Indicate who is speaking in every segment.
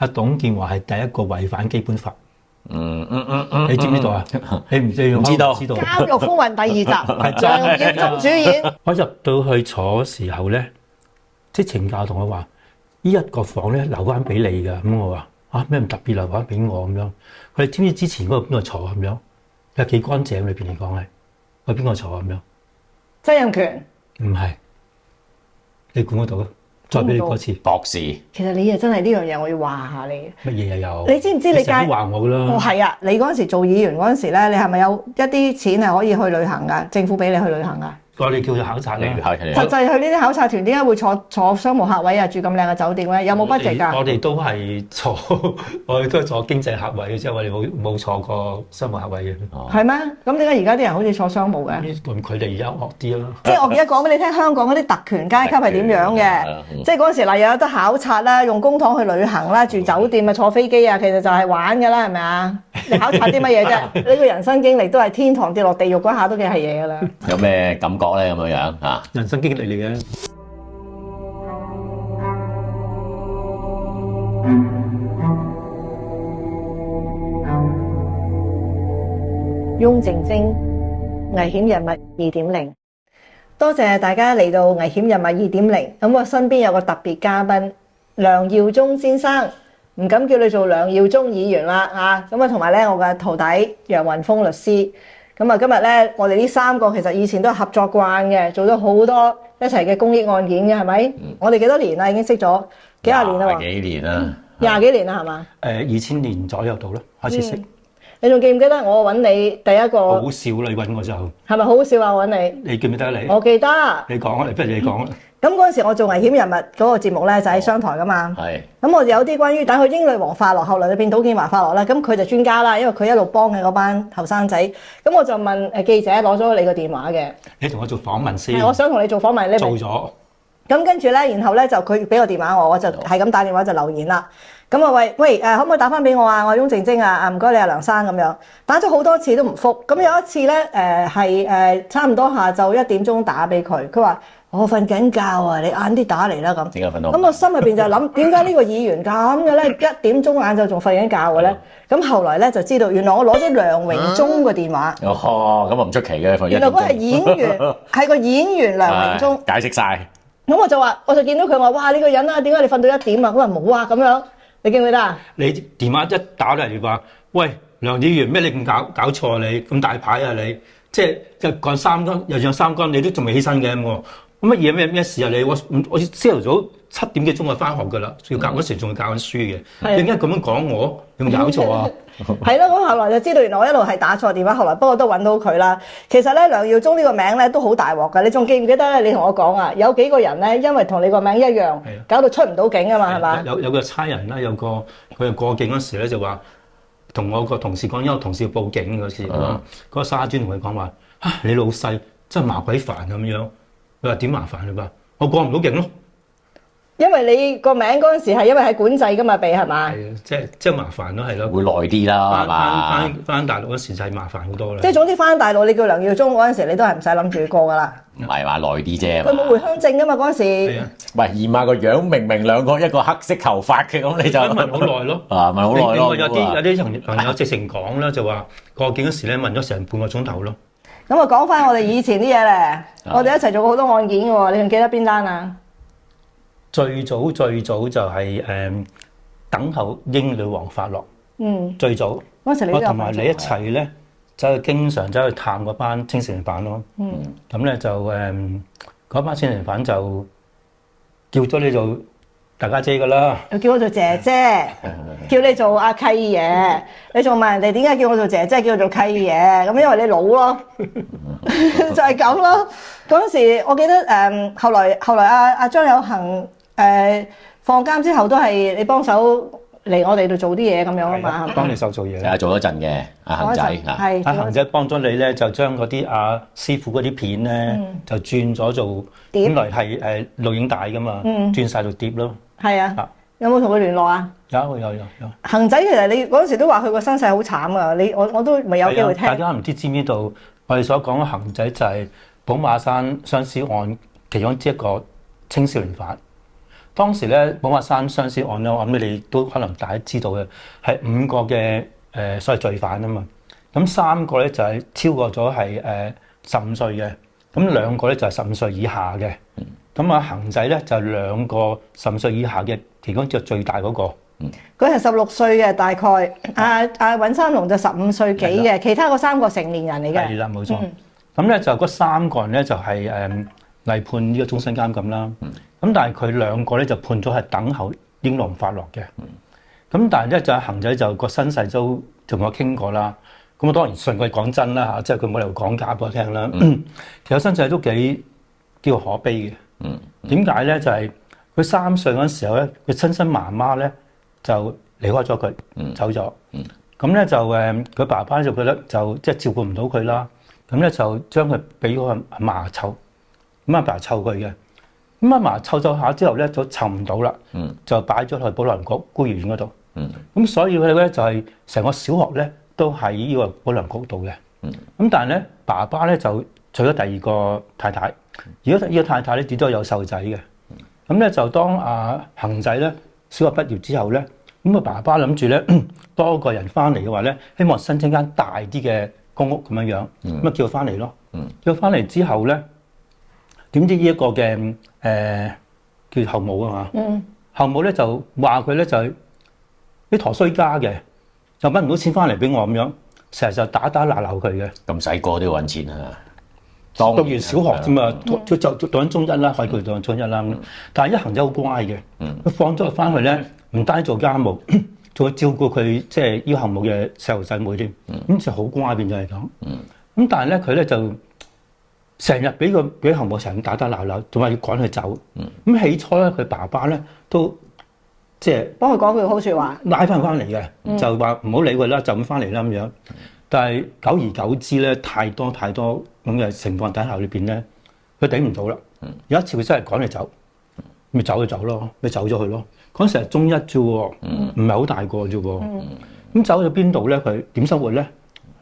Speaker 1: 阿董建華係第一個違反基本法。你知唔知道啊？你唔知道？
Speaker 2: 監獄風雲第2集，梁耀忠主演。
Speaker 1: 我入到去坐時候咧，即係懲教同我話：呢一個房咧留翻俾你㗎。咁我話：啊咩唔特別留翻俾我咁樣？佢哋知唔知之前嗰個邊個坐咁樣？有幾乾淨裏邊嚟講係？佢邊個坐咁樣？
Speaker 2: 曾蔭權
Speaker 1: 唔係，你估得到？再俾你嗰次
Speaker 3: 博士。
Speaker 2: 其實你又真係呢樣嘢，我要話下你。
Speaker 1: 乜嘢又有？
Speaker 2: 你知唔知你
Speaker 1: 成日都話我啦？
Speaker 2: 哦係啊，你嗰陣時做議員嗰陣時咧，你係咪有一啲錢係可以去旅行㗎？政府俾你去旅行㗎？
Speaker 1: 我哋叫做考察啦。
Speaker 2: 實際去呢啲考察團，點解會坐商務客位啊？住咁靚嘅酒店咧，有冇 budget 㗎？
Speaker 1: 我哋都係坐，我哋都係坐經濟客位嘅，即係我哋冇坐過商務客位嘅。
Speaker 2: 係咩？咁點解而家啲人好似坐商務嘅？
Speaker 1: 咁佢哋而家惡啲咯。
Speaker 2: 即係我而家講俾你聽，香港嗰啲特權階級係點樣嘅？即係嗰陣時嗱，又有得考察啦，用公帑去旅行啦，住酒店啊，坐飛機啊，其實就係玩㗎啦，係咪啊？你考察啲乜嘢啫？呢個人生經歷都係天堂跌落地獄嗰下都幾係嘢㗎啦。
Speaker 3: 有咩感覺咧？咁樣樣啊？
Speaker 1: 人生經歷嚟嘅。
Speaker 2: 翁靜晶，危險人物2.0，多謝大家嚟到危險人物2.0。咁我身邊有個特別嘉賓梁耀忠先生，唔敢叫你做梁耀忠議員啦啊！咁啊，同埋咧我嘅徒弟楊雲峰律師。咁啊，今日咧我哋呢3個其實以前都係合作慣嘅，做咗好多一齊嘅公益案件嘅，係咪？我哋幾多年啦？已經識咗幾廿年啦喎？
Speaker 3: 幾年啦
Speaker 2: ？20幾年啦，係嘛
Speaker 1: ？2000年左右到啦，開始識。
Speaker 2: 你仲記唔記得我揾你第一個？
Speaker 1: 好少啦，你揾我就
Speaker 2: 係咪好少啊？我揾你，
Speaker 1: 你記唔記得你？
Speaker 2: 我記得。
Speaker 1: 你講啊，不如你講啦。
Speaker 2: 咁嗰陣時我做危險人物嗰個節目咧，就喺商台噶嘛。
Speaker 3: 係。
Speaker 2: 咁我有啲關於等佢英女王發落，後來就變董建華發落啦。咁佢就專家啦，因為佢一路幫嘅嗰班後生仔。咁我就問記者攞咗你個電話嘅。
Speaker 1: 你同我做訪問先。
Speaker 2: 我想同你做訪問，你
Speaker 1: 做咗。
Speaker 2: 咁跟住咧，然後咧就佢俾個電話我就係咁打電話就留言啦。咁啊喂可唔可以打翻俾我啊？我係翁靜晶啊，唔該你啊梁生咁樣，打咗好多次都唔覆。咁有一次咧係差唔多下晝1點鐘打俾佢，佢話我瞓緊覺啊，你晏啲打嚟啦咁。
Speaker 3: 點解瞓到？
Speaker 2: 咁我心入邊就諗點解呢個議員咁嘅咧？1點鐘晏晝仲瞓緊覺嘅咧？咁後來咧就知道原來我攞咗梁榮忠嘅電話。
Speaker 3: 哦，咁啊唔出奇嘅，
Speaker 2: 原來嗰係演員，係個演員梁榮忠。
Speaker 3: 解釋晒。
Speaker 2: 咁我就見到佢話：哇！呢個人啊，點解你瞓到1點啊？佢話冇啊咁樣。你記唔記得啊？
Speaker 1: 你電話一打嚟話，喂梁議員咩？你咁搞錯啊！你咁大牌啊！你即係又幹3竿，又上3竿，你都仲未起身嘅咁。乜嘢咩事啊？你我朝頭早7點幾鐘就翻學㗎啦，要教嗰時仲要教緊書嘅。點解咁樣講我？有冇搞錯啊？
Speaker 2: 係咯，咁後來就知道原來我一路係打錯電話，後來不過都揾到佢啦。其實咧，梁耀忠呢個名咧都好大鑊㗎。你仲記唔記得咧？你同我講啊，有幾個人咧，因為同你個名一樣，搞到出唔到境啊嘛，係嘛？
Speaker 1: 有個差人啦，佢過境嗰時咧就話同我個同事講，因為我同事要報警嗰時，嗰個沙專同佢講話：你老細真係麻鬼煩咁樣。佢話點麻煩你話？我過唔到境咯。
Speaker 2: 因為你個名嗰陣時係因為喺管制㗎嘛，被係嘛？
Speaker 1: 係啊，即係麻煩咯，係咯。
Speaker 3: 會耐啲啦，係嘛？
Speaker 1: 翻大陸嗰時就係麻煩好多啦。
Speaker 2: 即係總之翻大陸，你叫梁耀忠嗰陣時，你都係唔使諗住過㗎啦。
Speaker 3: 唔係話耐啲啫。
Speaker 2: 佢冇回鄉證㗎嘛嗰陣時。
Speaker 3: 喂，驗下個樣，明明兩個一個黑色頭髮嘅，咁你就
Speaker 1: 問好耐咯。
Speaker 3: 問好耐咯。
Speaker 1: 有啲朋友直情講啦，就話過境嗰時咧問咗成半個鐘頭咯。
Speaker 2: 咁啊，講翻我哋以前啲嘢咧，我哋一齊做過好多案件嘅喎，你仲記得邊單啊？
Speaker 1: 最早就係等候英女王發落。最早。嗰時我同埋你一齊咧，就經常走去探嗰班青少年犯咯。咁咧就嗰班青少年犯就叫咗你做大家姐噶啦。
Speaker 2: 又叫我做姐姐，叫你做阿契爺。你仲問人哋點解叫我做姐姐，叫我做契爺？咁因為你老咯，就係咁咯。嗰時我記得後來阿張有恒放監之後都係你幫手嚟我哋度做啲嘢咁樣啊嘛，
Speaker 1: 幫你手做嘢。
Speaker 3: 係做咗陣嘅阿恒仔
Speaker 2: 係
Speaker 1: 阿恒仔幫咗你咧，就將嗰啲阿師傅嗰啲片咧就轉咗做本來係錄影帶噶嘛，轉晒做碟咯。
Speaker 2: 係啊，有冇同佢聯絡啊？
Speaker 1: 有。
Speaker 2: 恒仔其實你嗰陣時都話佢個身世好慘啊，我都未有機會聽。
Speaker 1: 大家唔知唔知道我哋所講嘅恒仔就係寶馬山相思案其中一個青少年犯。當時咧寶馬山雙屍案咧，我諗你都可能大家知道嘅，係5個嘅所謂罪犯啊嘛。咁3個咧就係超過咗係15歲嘅，咁2個咧就係15歲以下嘅。咁恒仔咧就2個15歲以下嘅，其中就最大嗰個。
Speaker 2: 佢係16歲嘅，大概尹三龍就15歲幾嘅，其他嗰3個成年人嚟嘅。
Speaker 1: 係啦，冇錯。咁咧就嗰3個人咧就係例判呢個終身監禁啦。咁但係佢2個咧就判咗係等候英皇發落嘅。咁但係咧就恒仔就個身世都同我傾過啦。咁我當然信佢講真啦嚇，即係佢冇理由講假俾我聽啦。其實身世都幾叫可悲嘅。點解咧？就係佢3歲嗰陣時候咧，佢親生媽媽咧就離開咗佢，走咗。咁咧就佢爸爸就覺得就即係照顧唔到佢啦。咁咧就將佢俾個阿嫲湊，咁阿爸湊佢嘅。咁阿嫲湊下之後咧，就湊唔到啦，就擺咗去保良局孤兒院嗰度。咁所以佢哋咧就係成個小學咧都喺呢個保良局度嘅。咁但係咧爸爸咧就娶咗第2個太太，而家呢個太太咧只都有細路仔嘅。咁咧就當恒仔咧小學畢業之後咧，咁爸爸諗住咧多個人翻嚟嘅話咧，希望申請間大啲嘅公屋咁樣，咁叫佢翻嚟咯。叫佢翻嚟之後咧，點知呢一個嘅叫後母啊嘛，後母咧就話佢咧就係啲陀衰家嘅，就揾唔到錢翻嚟俾我咁樣，成日就打鬧佢嘅。
Speaker 3: 咁細個都要揾錢啊！
Speaker 1: 讀完小學啫嘛，就讀緊中一啦，可以叫讀緊中一啦。但係恒仔好乖嘅，佢放咗佢翻去咧，唔單止做家務，仲要照顧佢即係呢個後母嘅細路仔妹添，咁就好乖變咗嚟講。咁但係咧佢咧就成日俾後母成日打鬧，仲話要趕佢走。咁起初咧佢爸爸咧都即係
Speaker 2: 幫佢講句好説話，
Speaker 1: 拉翻嚟嘅，就話唔好理佢啦，就咁翻嚟啦咁樣。但係久而久之咧，太多咁嘅情況底下裏邊咧，佢頂唔到啦。有一次佢真係趕佢走，咪走就走咯，咪走咗去咯。嗰陣時係中一啫喎，唔係好大個啫喎。咁走咗邊度咧？佢點生活咧？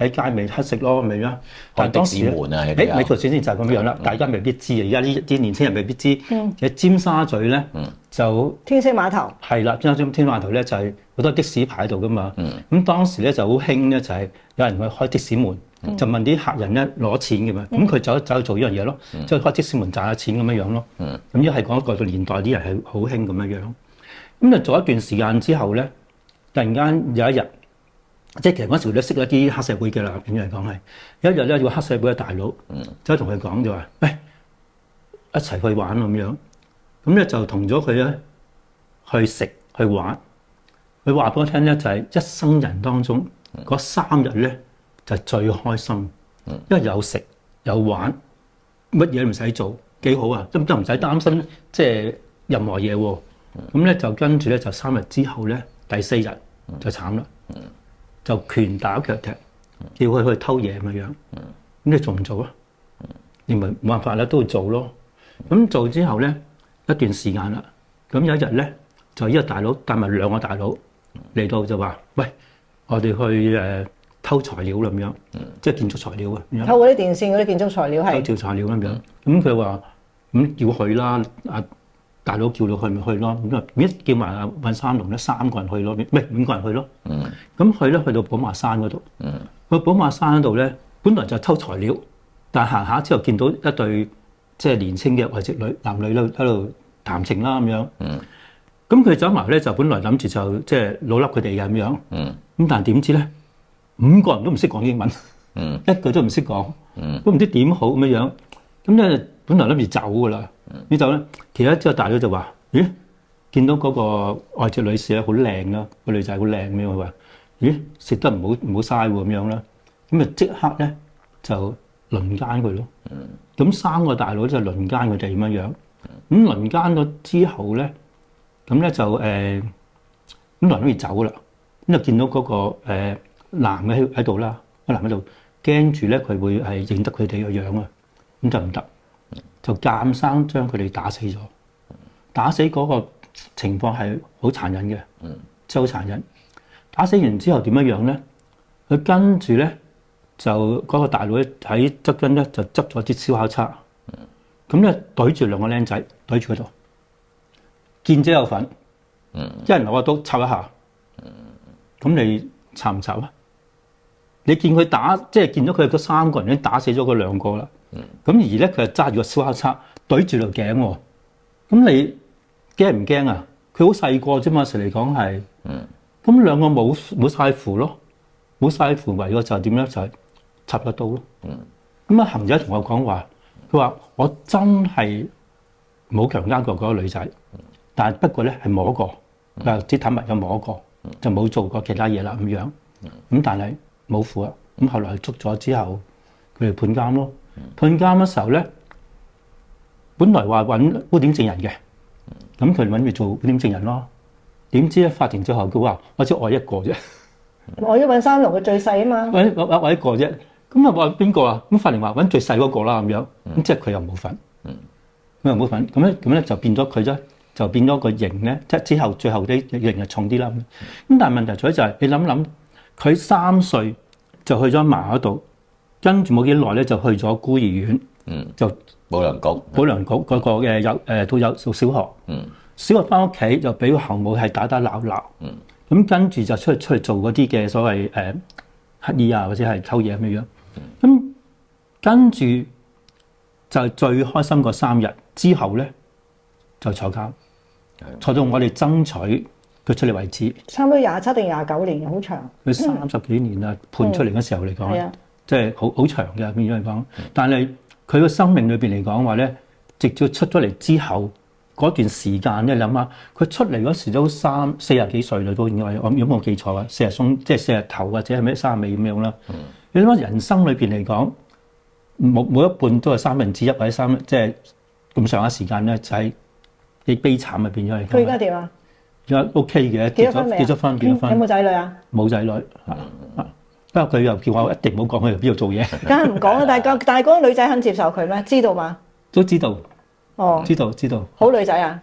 Speaker 1: 喺街咪乞食咯，咪啦。但係當時咧，咪頭先就係咁樣啦。大家未必知啊，而家呢啲年輕人未必知。喺尖沙咀咧就
Speaker 2: 天星碼頭
Speaker 1: 係啦，天星碼頭咧就係好多的士牌喺度噶嘛。咁當時咧就好興咧，就係有人去開的士門，就問啲客人咧攞錢嘅嘛。咁佢走去做呢樣嘢咯，即係開的士門賺下錢咁樣樣咯。咁一係講個年代啲人係好興咁樣樣。咁就做一段時間之後咧，突然間有一日。即係其實嗰時都識一啲黑社會嘅啦，點樣嚟講係有一日咧，有個黑社會嘅大佬走去同佢講就話：喂，一齊去玩咁樣。咁咧就同咗佢咧去食去玩。佢話俾我聽咧，就係一生人當中嗰3日咧就最開心，因為有食有玩，乜嘢都唔使做，幾好啊！都唔使擔心即係任何嘢喎。咁咧就跟住咧就3日之後咧，第4日就慘啦。就拳打腳踢，叫佢去偷嘢咁樣，咁你做唔做啊？你咪冇辦法啦，都要做咯。咁做之後咧，一段時間啦，咁有一日咧，就呢個大佬帶埋2個大佬嚟到就話：喂，我哋去偷材料咁樣，即係建築材料啊。
Speaker 2: 偷嗰啲電線嗰啲建築材料係。
Speaker 1: 偷材料咁樣，咁佢話：咁要去啦，大佬叫到去咪去咯，咁啊一叫埋尹三龍咧3個人去咯，唔係5個人去咯。咁去咧去到寶馬山嗰度，去寶馬山嗰度咧，本來就偷材料，但行下之後見到一對即係年青嘅外籍男女喺度談情啦咁樣。咁佢走埋咧就本來諗住就即係老笠佢哋嘅咁樣。咁但係點知咧5個人都唔識講英文，一句都唔識講，都唔知點好咁樣。咁咧本來諗住走噶啦。呢度咧，其實之後大佬就話：咦，見到嗰個外籍女士咧好靚啦，個女仔好靚咁樣，佢話：咦，食得唔好嘥喎咁樣啦。咁啊即刻咧就輪奸佢咯。咁3個大佬就輪奸佢哋咁樣。咁輪奸咗之後咧，咁咧就咁輪住走啦。咁就見到嗰個男嘅喺度啦，個男喺度驚住咧佢會係認得佢哋個樣啊，咁就唔得。就監生將佢哋打死咗，打死嗰個情況係好殘忍嘅，真係好殘忍。打死完之後點樣咧？佢跟住咧就嗰個大佬喺側邊咧就執咗啲燒烤叉，咁咧對住2個僆仔對住嗰度，見者有份，一人攞個刀插一下，咁你插唔插啊？你見佢打，即係見到佢嗰3個人已經打死咗嗰2個啦。咁而咧佢係揸住個燒烤叉對住條頸喎。咁你驚唔驚啊？佢好細個啫嘛，實嚟講係。咁2個冇晒符咯，冇晒符為個就係點咧？就係插個刀咯。咁啊，行者同我講話，佢話我真係冇強姦過嗰個女仔，但係不過咧係摸過，即坦白有摸過，就冇做過其他嘢啦咁樣。咁但係冇符啊。咁後來捉咗之後，佢哋判監咯。判監嘅時候咧，本來話揾污點證人嘅，咁佢哋揾住做污點證人咯。點知咧法庭最後佢話我只愛一個啫，
Speaker 2: 我要揾3龍嘅最細啊嘛，
Speaker 1: 揾一個啫。咁啊話邊個啊？咁法庭話揾最細嗰個啦咁樣。咁即係佢又冇份，佢又冇份。咁咧就變咗佢啫，就變咗個刑咧。即係之後最後啲刑就重啲啦。咁但係問題在就係你諗諗，佢3歲就去咗嫲嗰度，跟住冇幾耐咧就去咗孤兒院，就
Speaker 3: 保良局
Speaker 1: 嗰個嘅都有做小學。小學翻屋企就俾個後母係打鬧，咁跟住就出去做嗰啲嘅所謂乞兒啊，或者係偷嘢咁樣。咁跟住就最開心嗰3日之後咧，就坐監，坐到我哋爭取佢出嚟為止。
Speaker 2: 差唔多27定29年，好長。
Speaker 1: 佢30幾年啦，判出嚟嘅時候嚟講，即係好長嘅變咗嚟講。但係佢個生命裏邊嚟講話咧，直至出咗嚟之後。嗰段時間咧，你諗下，佢出嚟嗰時都40幾歲啦，都應該我有冇記錯啊？40鬆，即係40頭或者係咩30尾咁樣啦。你諗下人生裏邊嚟講，冇一半都係1/3或者即係咁上下時間咧，就係幾悲慘啊變咗嚟。
Speaker 2: 佢而家點啊？
Speaker 1: 而家 OK 嘅，結咗婚。有
Speaker 2: 冇仔女啊？
Speaker 1: 冇仔女。不過佢又叫我一定唔好講佢喺邊度做嘢。
Speaker 2: 梗係唔講啦，但係嗰個女仔肯接受佢咩？知道嘛？
Speaker 1: 都知道。
Speaker 2: 哦，
Speaker 1: 知道。
Speaker 2: 好女仔啊！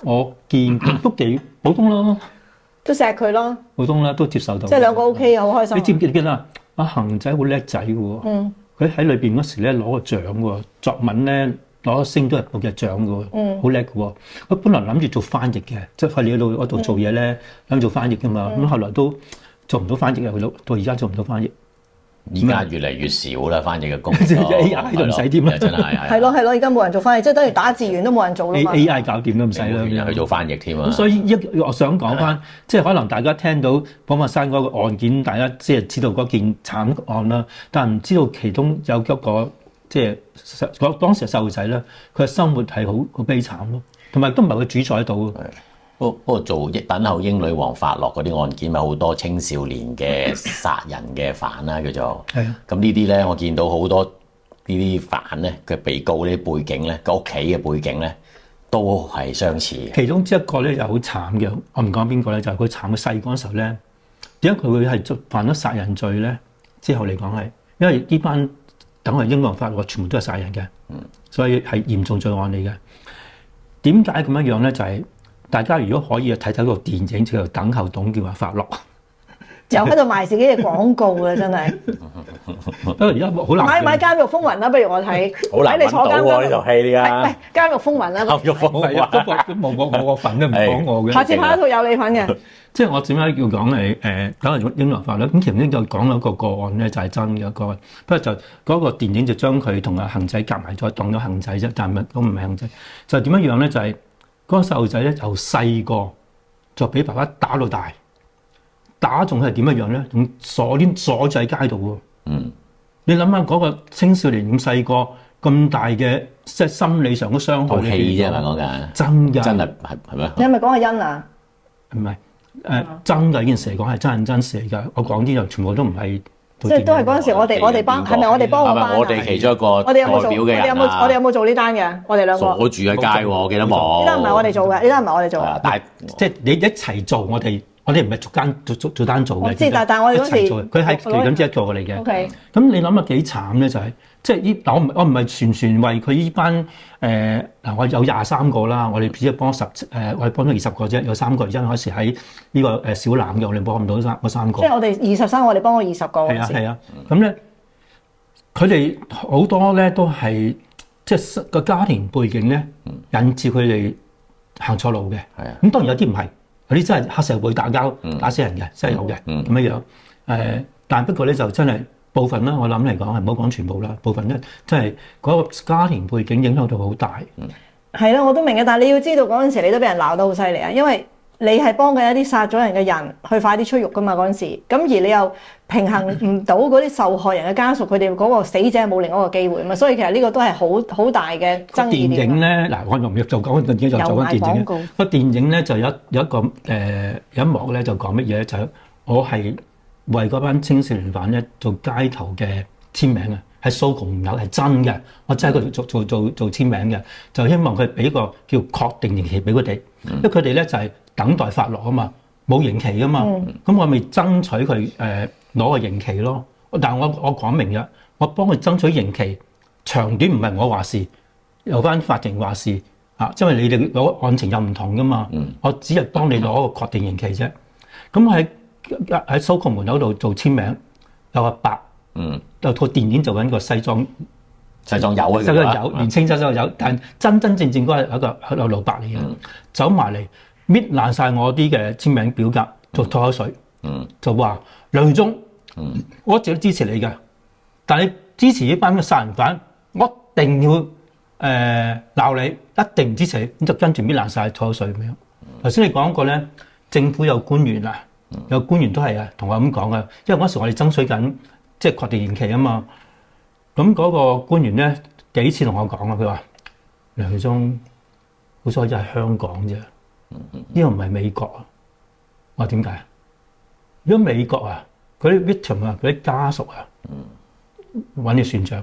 Speaker 1: 我見都幾普通咯，
Speaker 2: 都錫佢咯，
Speaker 1: 普通啦，都接受到。
Speaker 2: 即係2個 OK，好開心。
Speaker 1: 你知唔記得啊？阿恒仔好叻仔喎，佢喺裏邊嗰時咧攞個獎喎，作文咧攞星都日報嘅獎嘅喎，好叻嘅喎。佢本來諗住做翻譯嘅，即係喺你嗰度做嘢咧，諗做翻譯㗎嘛。咁後來都做唔到翻譯嘅，到而家做唔到翻譯。
Speaker 3: 而家越嚟越少啦，翻譯嘅工作。
Speaker 1: AI 都唔使添啦，
Speaker 3: 真係
Speaker 2: 係咯，而家冇人做翻譯，即係等於打字員都冇人做啦嘛。
Speaker 1: AI 搞掂都唔使啦，
Speaker 3: 去做翻譯添啊。
Speaker 1: 咁所以我想講翻，即係可能大家聽到寶馬山嗰個案件，大家即係知道嗰件慘案啦，但係唔知道其中有一個即係當時嘅細路仔咧，佢嘅生活係好悲慘咯，同埋都唔係佢主宰到。
Speaker 3: 不過等候英女王發落嗰啲案件，咪好多青少年嘅殺人嘅犯啦，叫做。係啊。咁呢啲咧，我見到好多呢啲犯咧嘅被告呢啲背景咧，個屋企嘅背景咧，都係相似嘅。
Speaker 1: 其中之一個咧又好慘嘅，我唔講邊個咧，就係佢慘嘅細個嗰時候咧，點解佢會係犯咗殺人罪咧？之後嚟講係，因為呢班等候英女王發落全部都係殺人嘅，所以係嚴重罪案嚟嘅。點解咁樣咧？就係。大家如果可以睇個電影叫做《等候董建華發落》，
Speaker 2: 就喺度賣自己嘅廣告啦，真係。
Speaker 1: 不過而家好難
Speaker 2: 買《監獄風雲》啦，不如我睇。
Speaker 3: 好難揾到喎呢套戲啊！
Speaker 2: 唔係《監獄風雲》啦。
Speaker 3: 監獄風雲
Speaker 1: 都冇我份嘅，唔講我嘅。
Speaker 2: 下次拍一套有你份嘅。
Speaker 1: 即係我點解要講係等候英女王發落咧？咁其實就講咗個案咧，就係真嘅個案。不過就嗰個電影就將佢同阿恒仔夾埋咗，當咗恒仔啫，但係都唔係恒仔。就點樣樣咧？就係。嗰個細路仔咧，由細個就俾爸爸打到大，打仲係點樣樣咧？仲鎖住喺街度喎。你諗下嗰個青少年咁細個咁大嘅，即係心理上嘅傷害。
Speaker 3: 戲啫嘛講緊。
Speaker 1: 真㗎。
Speaker 3: 真係咩？
Speaker 2: 你係咪講阿欣啊？
Speaker 1: 唔係真㗎，呢件事嚟講係真人真事嚟㗎。我講啲就全部都唔係。
Speaker 2: 即係都係嗰陣時，我哋幫係咪我哋幫我班？
Speaker 3: 我哋其中一個代表嘅人啊！
Speaker 2: 我哋有冇做呢單嘅？我哋兩個
Speaker 3: 鎖住喺街喎，我記得冇。
Speaker 2: 呢單唔係我哋做嘅，呢單唔係我哋做嘅。
Speaker 1: 但係即係你一齊做，我哋唔係逐單做嘅。
Speaker 2: 我知，但係我哋嗰時
Speaker 1: 佢係其中之一個嚟嘅。
Speaker 2: OK。
Speaker 1: 咁你諗下幾慘咧？就係即係我唔係全為佢呢班嗱，我有23個啦，我哋只係幫我哋幫咗20個啫，有3個因開始喺呢個小欖嘅，我哋幫唔到嗰3個。
Speaker 2: 即係我哋23，我哋幫咗20個。
Speaker 1: 係啊。咁咧，佢哋好多咧都係即係個家庭背景咧，引致佢哋行錯路嘅。
Speaker 3: 係啊。
Speaker 1: 咁當然有啲唔係，有啲真係黑社會打交打死人嘅，真係有嘅咁樣樣。但不過咧就真係部分啦，我諗嚟講係唔好講全部啦，部分咧真係嗰個家庭背景影響到好大。
Speaker 2: 係啦，我都明嘅，但係你要知道嗰陣時你都俾人鬧得好犀利啊，因為你係幫緊一啲殺咗人嘅人去快啲出獄噶嘛嗰陣時，咁而你又平衡唔到嗰啲受害人嘅家屬，佢哋嗰個死者冇另一個機會啊嘛，所以其實呢個都係好大嘅爭議點。
Speaker 1: 電影咧嗱，我用就講電影就做緊電影。個電影咧就有一個有一幕咧就講乜嘢咧？就我係為嗰班青少年犯咧做街頭嘅簽名啊！喺蘇共有係真嘅，我真係喺度做簽名嘅，就希望佢俾個叫確定刑期俾佢哋，因為佢哋咧就係等待發落啊嘛，冇刑期啊嘛，咁我咪爭取佢攞個刑期咯。但係我講明嘅，我幫佢爭取刑期長短唔係我話事，由翻法庭話事啊，因為你哋攞案情又唔同噶嘛，我只係幫你攞個確定刑期啫。咁喺蘇共門口度做簽名，有阿伯。有套電影做緊個西裝友啊，年青西裝友，但真正嗰個係一個老伯嚟嘅，走埋嚟搣爛晒我啲嘅簽名表格，做吐口水，就話梁耀忠，我一直都支持你嘅，但係你支持呢班嘅殺人犯，我一定要鬧你，一定唔支持你，咁就跟住搣爛晒吐口水咁樣。頭先你講過咧，政府有官員啊，有官員都係啊，同我咁講啊，因為嗰時我哋爭取緊。即係確定刑期啊嘛，咁嗰個官員咧幾次同我講啊，佢話梁耀忠好彩就係香港啫，呢個唔係美國啊。我話點解？如果美國啊，嗰啲 victim 啊，嗰啲家屬啊，揾你算賬，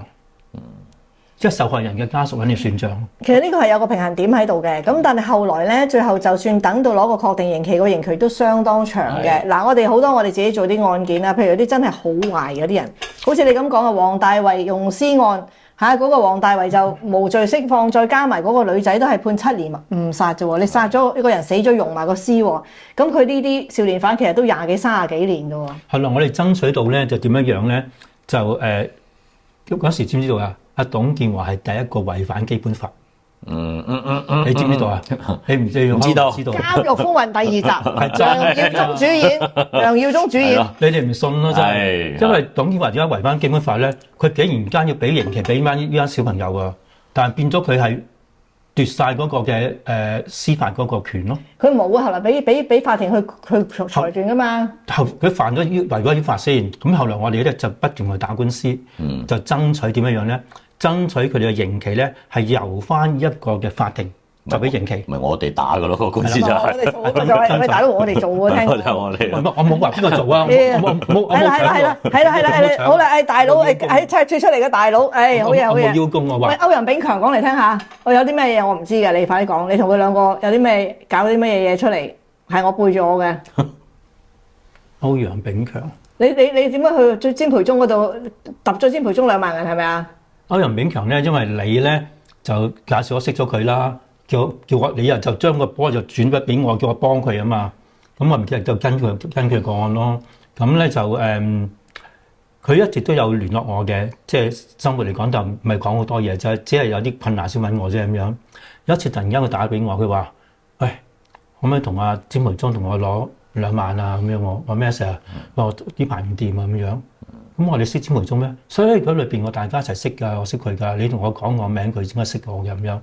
Speaker 1: 即係受害人嘅家屬揾你算賬。
Speaker 2: 其實呢個係有個平衡點喺度嘅，咁但係後來咧，最後就算等到攞個確定刑期，個刑期都相當長嘅。嗱，我哋好多我哋自己做啲案件啊，譬如有啲真係好壞嗰啲人，好似你咁講嘅黃大衛用屍案嗰個黃大衛就無罪釋放，再加埋嗰個女仔都係判7年誤殺啫喎，你殺咗一個人死咗用埋個屍喎，咁佢呢啲少年犯其實都20幾30幾年㗎喎。係
Speaker 1: 啦，我哋爭取到咧就點樣咧？就嗰時知唔知道啊？阿董建華係第一個違反基本法。你知唔知道啊？你唔知道？
Speaker 2: 《監獄風雲》第2集，梁耀忠主演。
Speaker 1: 你哋唔信咯，真係。因為董建華點解違反基本法咧？佢竟然間要俾刑期俾翻呢班小朋友啊！但係變咗佢係奪晒嗰個嘅司法嗰個權咯。佢
Speaker 2: 冇啊，後來俾法庭去裁斷噶嘛。
Speaker 1: 佢犯咗違咗法先，咁後來我哋咧就不斷去打官司，就爭取點樣咧？爭取佢哋嘅刑期咧係由翻一個嘅法庭就俾刑期，
Speaker 3: 唔係我哋打嘅咯，個官司就係。
Speaker 2: 喂，大佬，我哋做喎，聽
Speaker 1: 講。我冇話邊個做啊，我
Speaker 2: 係啦，好啦，大佬，退出嚟嘅大佬，好嘢。
Speaker 1: 我冇邀功我話。
Speaker 2: 喂，歐陽炳強講嚟聽下，我有啲咩嘢我唔知嘅，你快啲講，你同佢兩個有啲咩搞啲咩嘢出嚟，係我背咗嘅。
Speaker 1: 歐陽炳強，
Speaker 2: 你點樣去詹培忠嗰度揼咗詹培忠2萬銀係咪啊？
Speaker 1: 歐陽炳強咧，因為你咧就介紹我識咗佢啦，叫我你又就將個波就轉咗俾我，叫我幫佢啊嘛。咁我唔記得就跟佢個案咯。咁咧就佢一直都有聯絡我嘅，即係生活嚟講就唔係講好多嘢，就只係有啲困難先揾我啫咁樣。有一次突然間佢打俾我，佢話：喂，可唔可以同阿詹培忠同我攞2萬啊？咁樣我咩事啊？我呢排唔掂啊咁樣。咁我哋識詹培忠咩？所以佢裏邊我大家一齊識㗎，我識佢㗎。你同我講我名，佢應該識我嘅咁樣。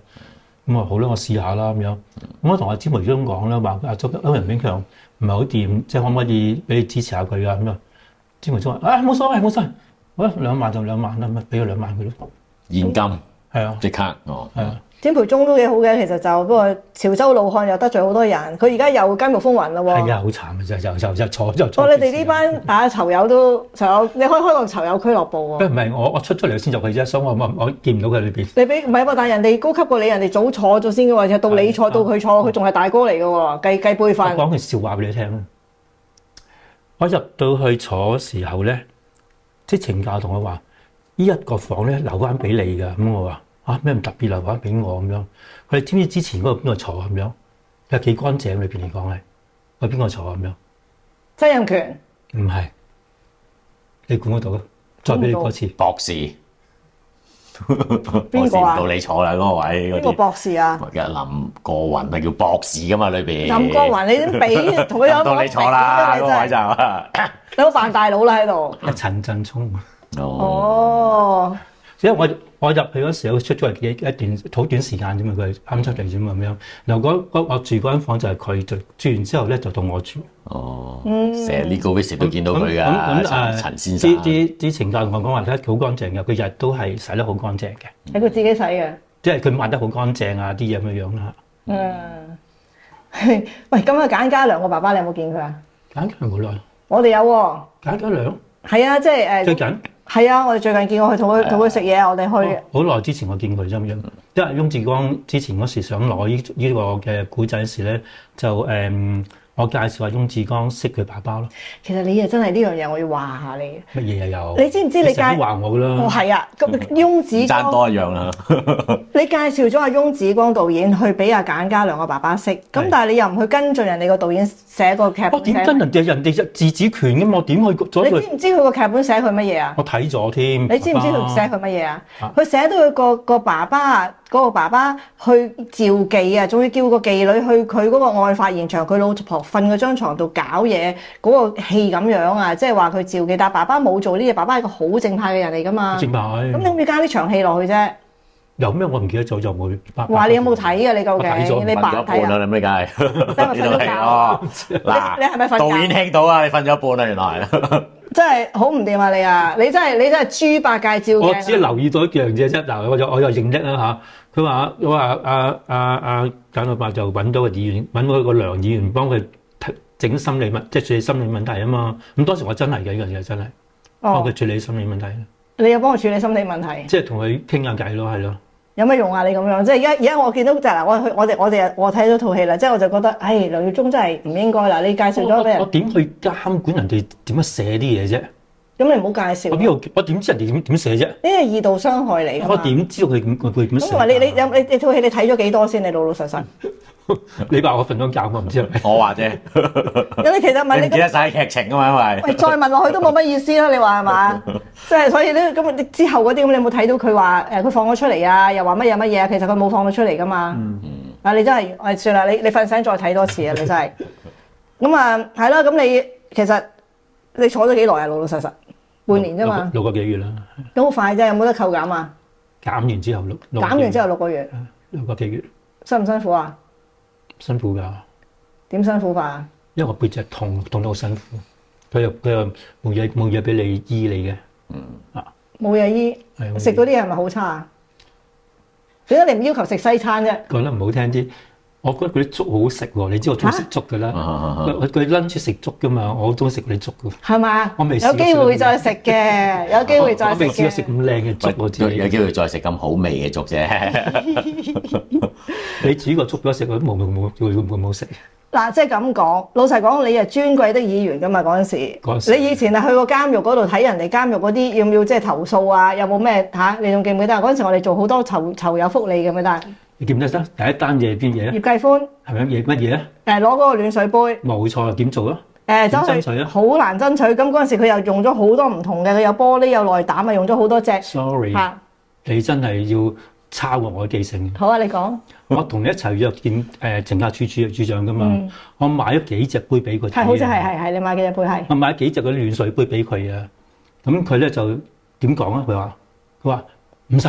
Speaker 1: 咁我好啦，我試下啦咁樣。咁我同阿詹培忠講啦，話阿歐陽炳強唔係好掂，即係可唔可以俾你支持下佢啊咁樣？詹培忠話：冇所謂，好啦，2萬就2萬啦，咪俾佢2萬佢咯。
Speaker 3: 現金
Speaker 1: 係啊，
Speaker 3: 即刻係啊。
Speaker 2: 詹培忠都幾好嘅，其實就不過潮州怒漢又得罪好多人，佢而家又監獄風雲啦喎。
Speaker 1: 係啊，好慘啊！就坐。
Speaker 2: 你哋呢班囚友都囚友，你可以開個囚友俱樂部喎。
Speaker 1: 唔係我出嚟先入去啫，所以我見唔到佢裏邊。
Speaker 2: 你唔係喎，但係人哋高級過你，人哋早坐咗先嘅喎，到你坐到佢坐，佢仲係大哥嚟嘅喎，計輩分。
Speaker 1: 我講句笑話俾你聽。我入到去坐時候咧，即係懲教同我話：呢一個房咧留翻俾你㗎。咁我話。咩唔特別留翻俾我咁樣？佢哋知唔知之前嗰個邊個坐咁樣？有幾乾淨裏邊嚟講係，我邊個坐咁樣？
Speaker 2: 曾蔭權
Speaker 1: 唔係，你估得到啊？再俾你嗰次，
Speaker 3: 博士
Speaker 2: 邊個啊？
Speaker 3: 到你坐啦嗰個位。
Speaker 2: 邊個博士啊？
Speaker 3: 林過雲咪叫博士噶嘛裏邊。
Speaker 2: 林過雲，你都俾同佢有
Speaker 3: 到你坐啦嗰個位就。
Speaker 2: 你好扮大佬啦喺度。
Speaker 1: 陳振聰。
Speaker 2: 哦。
Speaker 1: 因為我入去嗰時候出咗嚟一段好短時間啫嘛，佢啱出嚟啫嘛咁樣。然後我住嗰間房就係佢住完之後咧就到我住。
Speaker 3: 哦，成日呢個 visit 都見到佢㗎，陳先生。
Speaker 1: 啲懲教我講話咧好乾淨嘅，佢日都係洗得好乾淨嘅。
Speaker 2: 係佢自己洗嘅。即
Speaker 1: 係佢抹得好乾淨啊啲嘢咁樣啦。
Speaker 2: 喂，咁啊簡家良個爸爸你有冇見佢啊？
Speaker 1: 簡家良冇耐。
Speaker 2: 我哋有喎。
Speaker 1: 簡家良。
Speaker 2: 係啊，即係最近。係啊，我哋最近見過佢，同佢食嘢，我哋去。
Speaker 1: 好耐之前我見佢啫咁樣，因為翁志光之前嗰時想攞呢個嘅古仔時咧，就我介紹下翁志光識佢爸爸咯。
Speaker 2: 其實你啊真係呢樣嘢，我要話下你。
Speaker 1: 乜嘢又有？
Speaker 2: 你知唔知你
Speaker 1: 成日都話我啦？
Speaker 2: 哦，係啊，咁翁志光
Speaker 3: 爭多一樣啦。
Speaker 2: 你介紹咗阿翁志光導演去俾阿簡家良個爸爸識，咁但係你又唔去跟進人哋個導演寫個劇本。
Speaker 1: 我點跟人哋自主權嘅嘛？我點去？
Speaker 2: 你知唔知佢個劇本寫佢乜嘢啊？
Speaker 1: 我睇咗添。
Speaker 2: 你知唔知佢寫佢乜嘢啊？佢寫到佢個爸爸嗰個爸爸去召妓啊，仲要叫個妓女去佢嗰個案發現場，佢老婆瞓嗰張床度搞嘢，嗰個戲咁樣啊，即係話佢召妓，但係爸爸冇做呢嘢，爸爸係個好正派嘅人嚟噶嘛。正派。咁你可唔可以加啲場戲落去啫？有咩我唔記得咗就冇。話你有冇睇㗎？你究竟你白睇啊？
Speaker 3: 你咩梗係？
Speaker 2: 你瞓咗覺啊？嗱，你係咪瞓覺？
Speaker 3: 導演聽到啊！你瞓咗一半啦，原來。
Speaker 2: 真係好唔掂啊！你啊，你真係豬八戒照鏡。
Speaker 1: 我只係留意到一樣嘢啫。嗱，我又認得啦嚇。佢話簡老伯就揾到個議員，揾到個梁議員幫佢整心理即係處理心理問題啊嘛。咁當時我真係嘅呢樣嘢真係幫佢處理心理問題。
Speaker 2: 你又幫我處理心理問題？
Speaker 1: 即係同佢傾下偈咯，係咯。有
Speaker 2: 乜用啊？你咁樣即係而家我見到就係嗱，我睇咗套戲啦，即係我就覺得，梁耀忠真係唔應該啦。你介紹咗俾人，
Speaker 1: 我點去監管人哋點樣寫啲嘢啫？
Speaker 2: 咁你唔好介紹。
Speaker 1: 我點知人哋點寫啫？呢
Speaker 2: 係二度傷害嚟㗎嘛。
Speaker 1: 我點知道佢點寫？
Speaker 2: 咁你套戲你睇咗幾多先？你老老實實。
Speaker 1: 你話我瞓咗覺，我唔知
Speaker 3: 我話啫。
Speaker 2: 咁你其實問你
Speaker 3: 唔記得晒劇情啊嘛，因為。
Speaker 2: 喂，再問落去都冇乜意思啦，你話係嘛？即係所以咧，咁你之後嗰啲咁，你有冇睇到佢話佢放咗出嚟啊？又話乜嘢乜嘢啊？其實佢冇放咗出嚟㗎嘛。你真係算啦，你瞓醒再睇多次啊！你真係。咁啊，係啦，咁你其實你坐咗幾耐啊？老老實實半年啫嘛。
Speaker 1: 6個幾月啦。
Speaker 2: 都好快啫，有冇得扣減啊？
Speaker 1: 減完之後
Speaker 2: 6個月。
Speaker 1: 6個幾月。
Speaker 2: 辛唔辛苦啊？
Speaker 1: 辛苦㗎。點
Speaker 2: 辛苦法啊？
Speaker 1: 因為我背脊痛到好辛苦，佢又冇嘢俾你醫你嘅。
Speaker 2: 冇嘢醫，食嗰啲嘢係咪好差啊？點解你唔要求食西餐啫？講得唔好聽啲，我覺得嗰啲粥好好食喎。你知我中意食粥㗎啦，佢 lunch 食粥㗎嘛，我好中意食嗰啲粥㗎。係嘛？我未有機會再食嘅，有機會再食嘅。我未試過食咁靚嘅粥，我知。
Speaker 3: 有機會再食咁好味嘅粥啫。
Speaker 1: 你煮個粥俾我食，我都冇食。
Speaker 2: 嗱，即係咁講，老實講，你係尊貴的議員㗎嘛？嗰陣時，你以前係去過監獄嗰度睇人哋監獄嗰啲，要唔要即係投訴啊？有冇咩嚇？你仲記唔記得啊？嗰陣時我哋做好多囚友福利嘅咪得？你記唔記得第一單嘢係邊嘢啊？葉繼歡係咪嘢乜嘢啊？攞嗰個暖水杯。冇錯，點做啊？爭取啊！好難爭取。咁嗰陣時佢又用咗好多唔同嘅，佢有玻璃有內膽啊，用咗好多隻。Sorry，
Speaker 1: 你真係要抄過我嘅記性。好啊，你講。我同你一齊約見懲教處處長噶嘛，我買咗幾隻杯俾佢。係，好似係，你買幾隻杯係？我買咗幾隻嗰啲暖水杯俾佢啊。咁佢咧就點講啊？佢話唔使，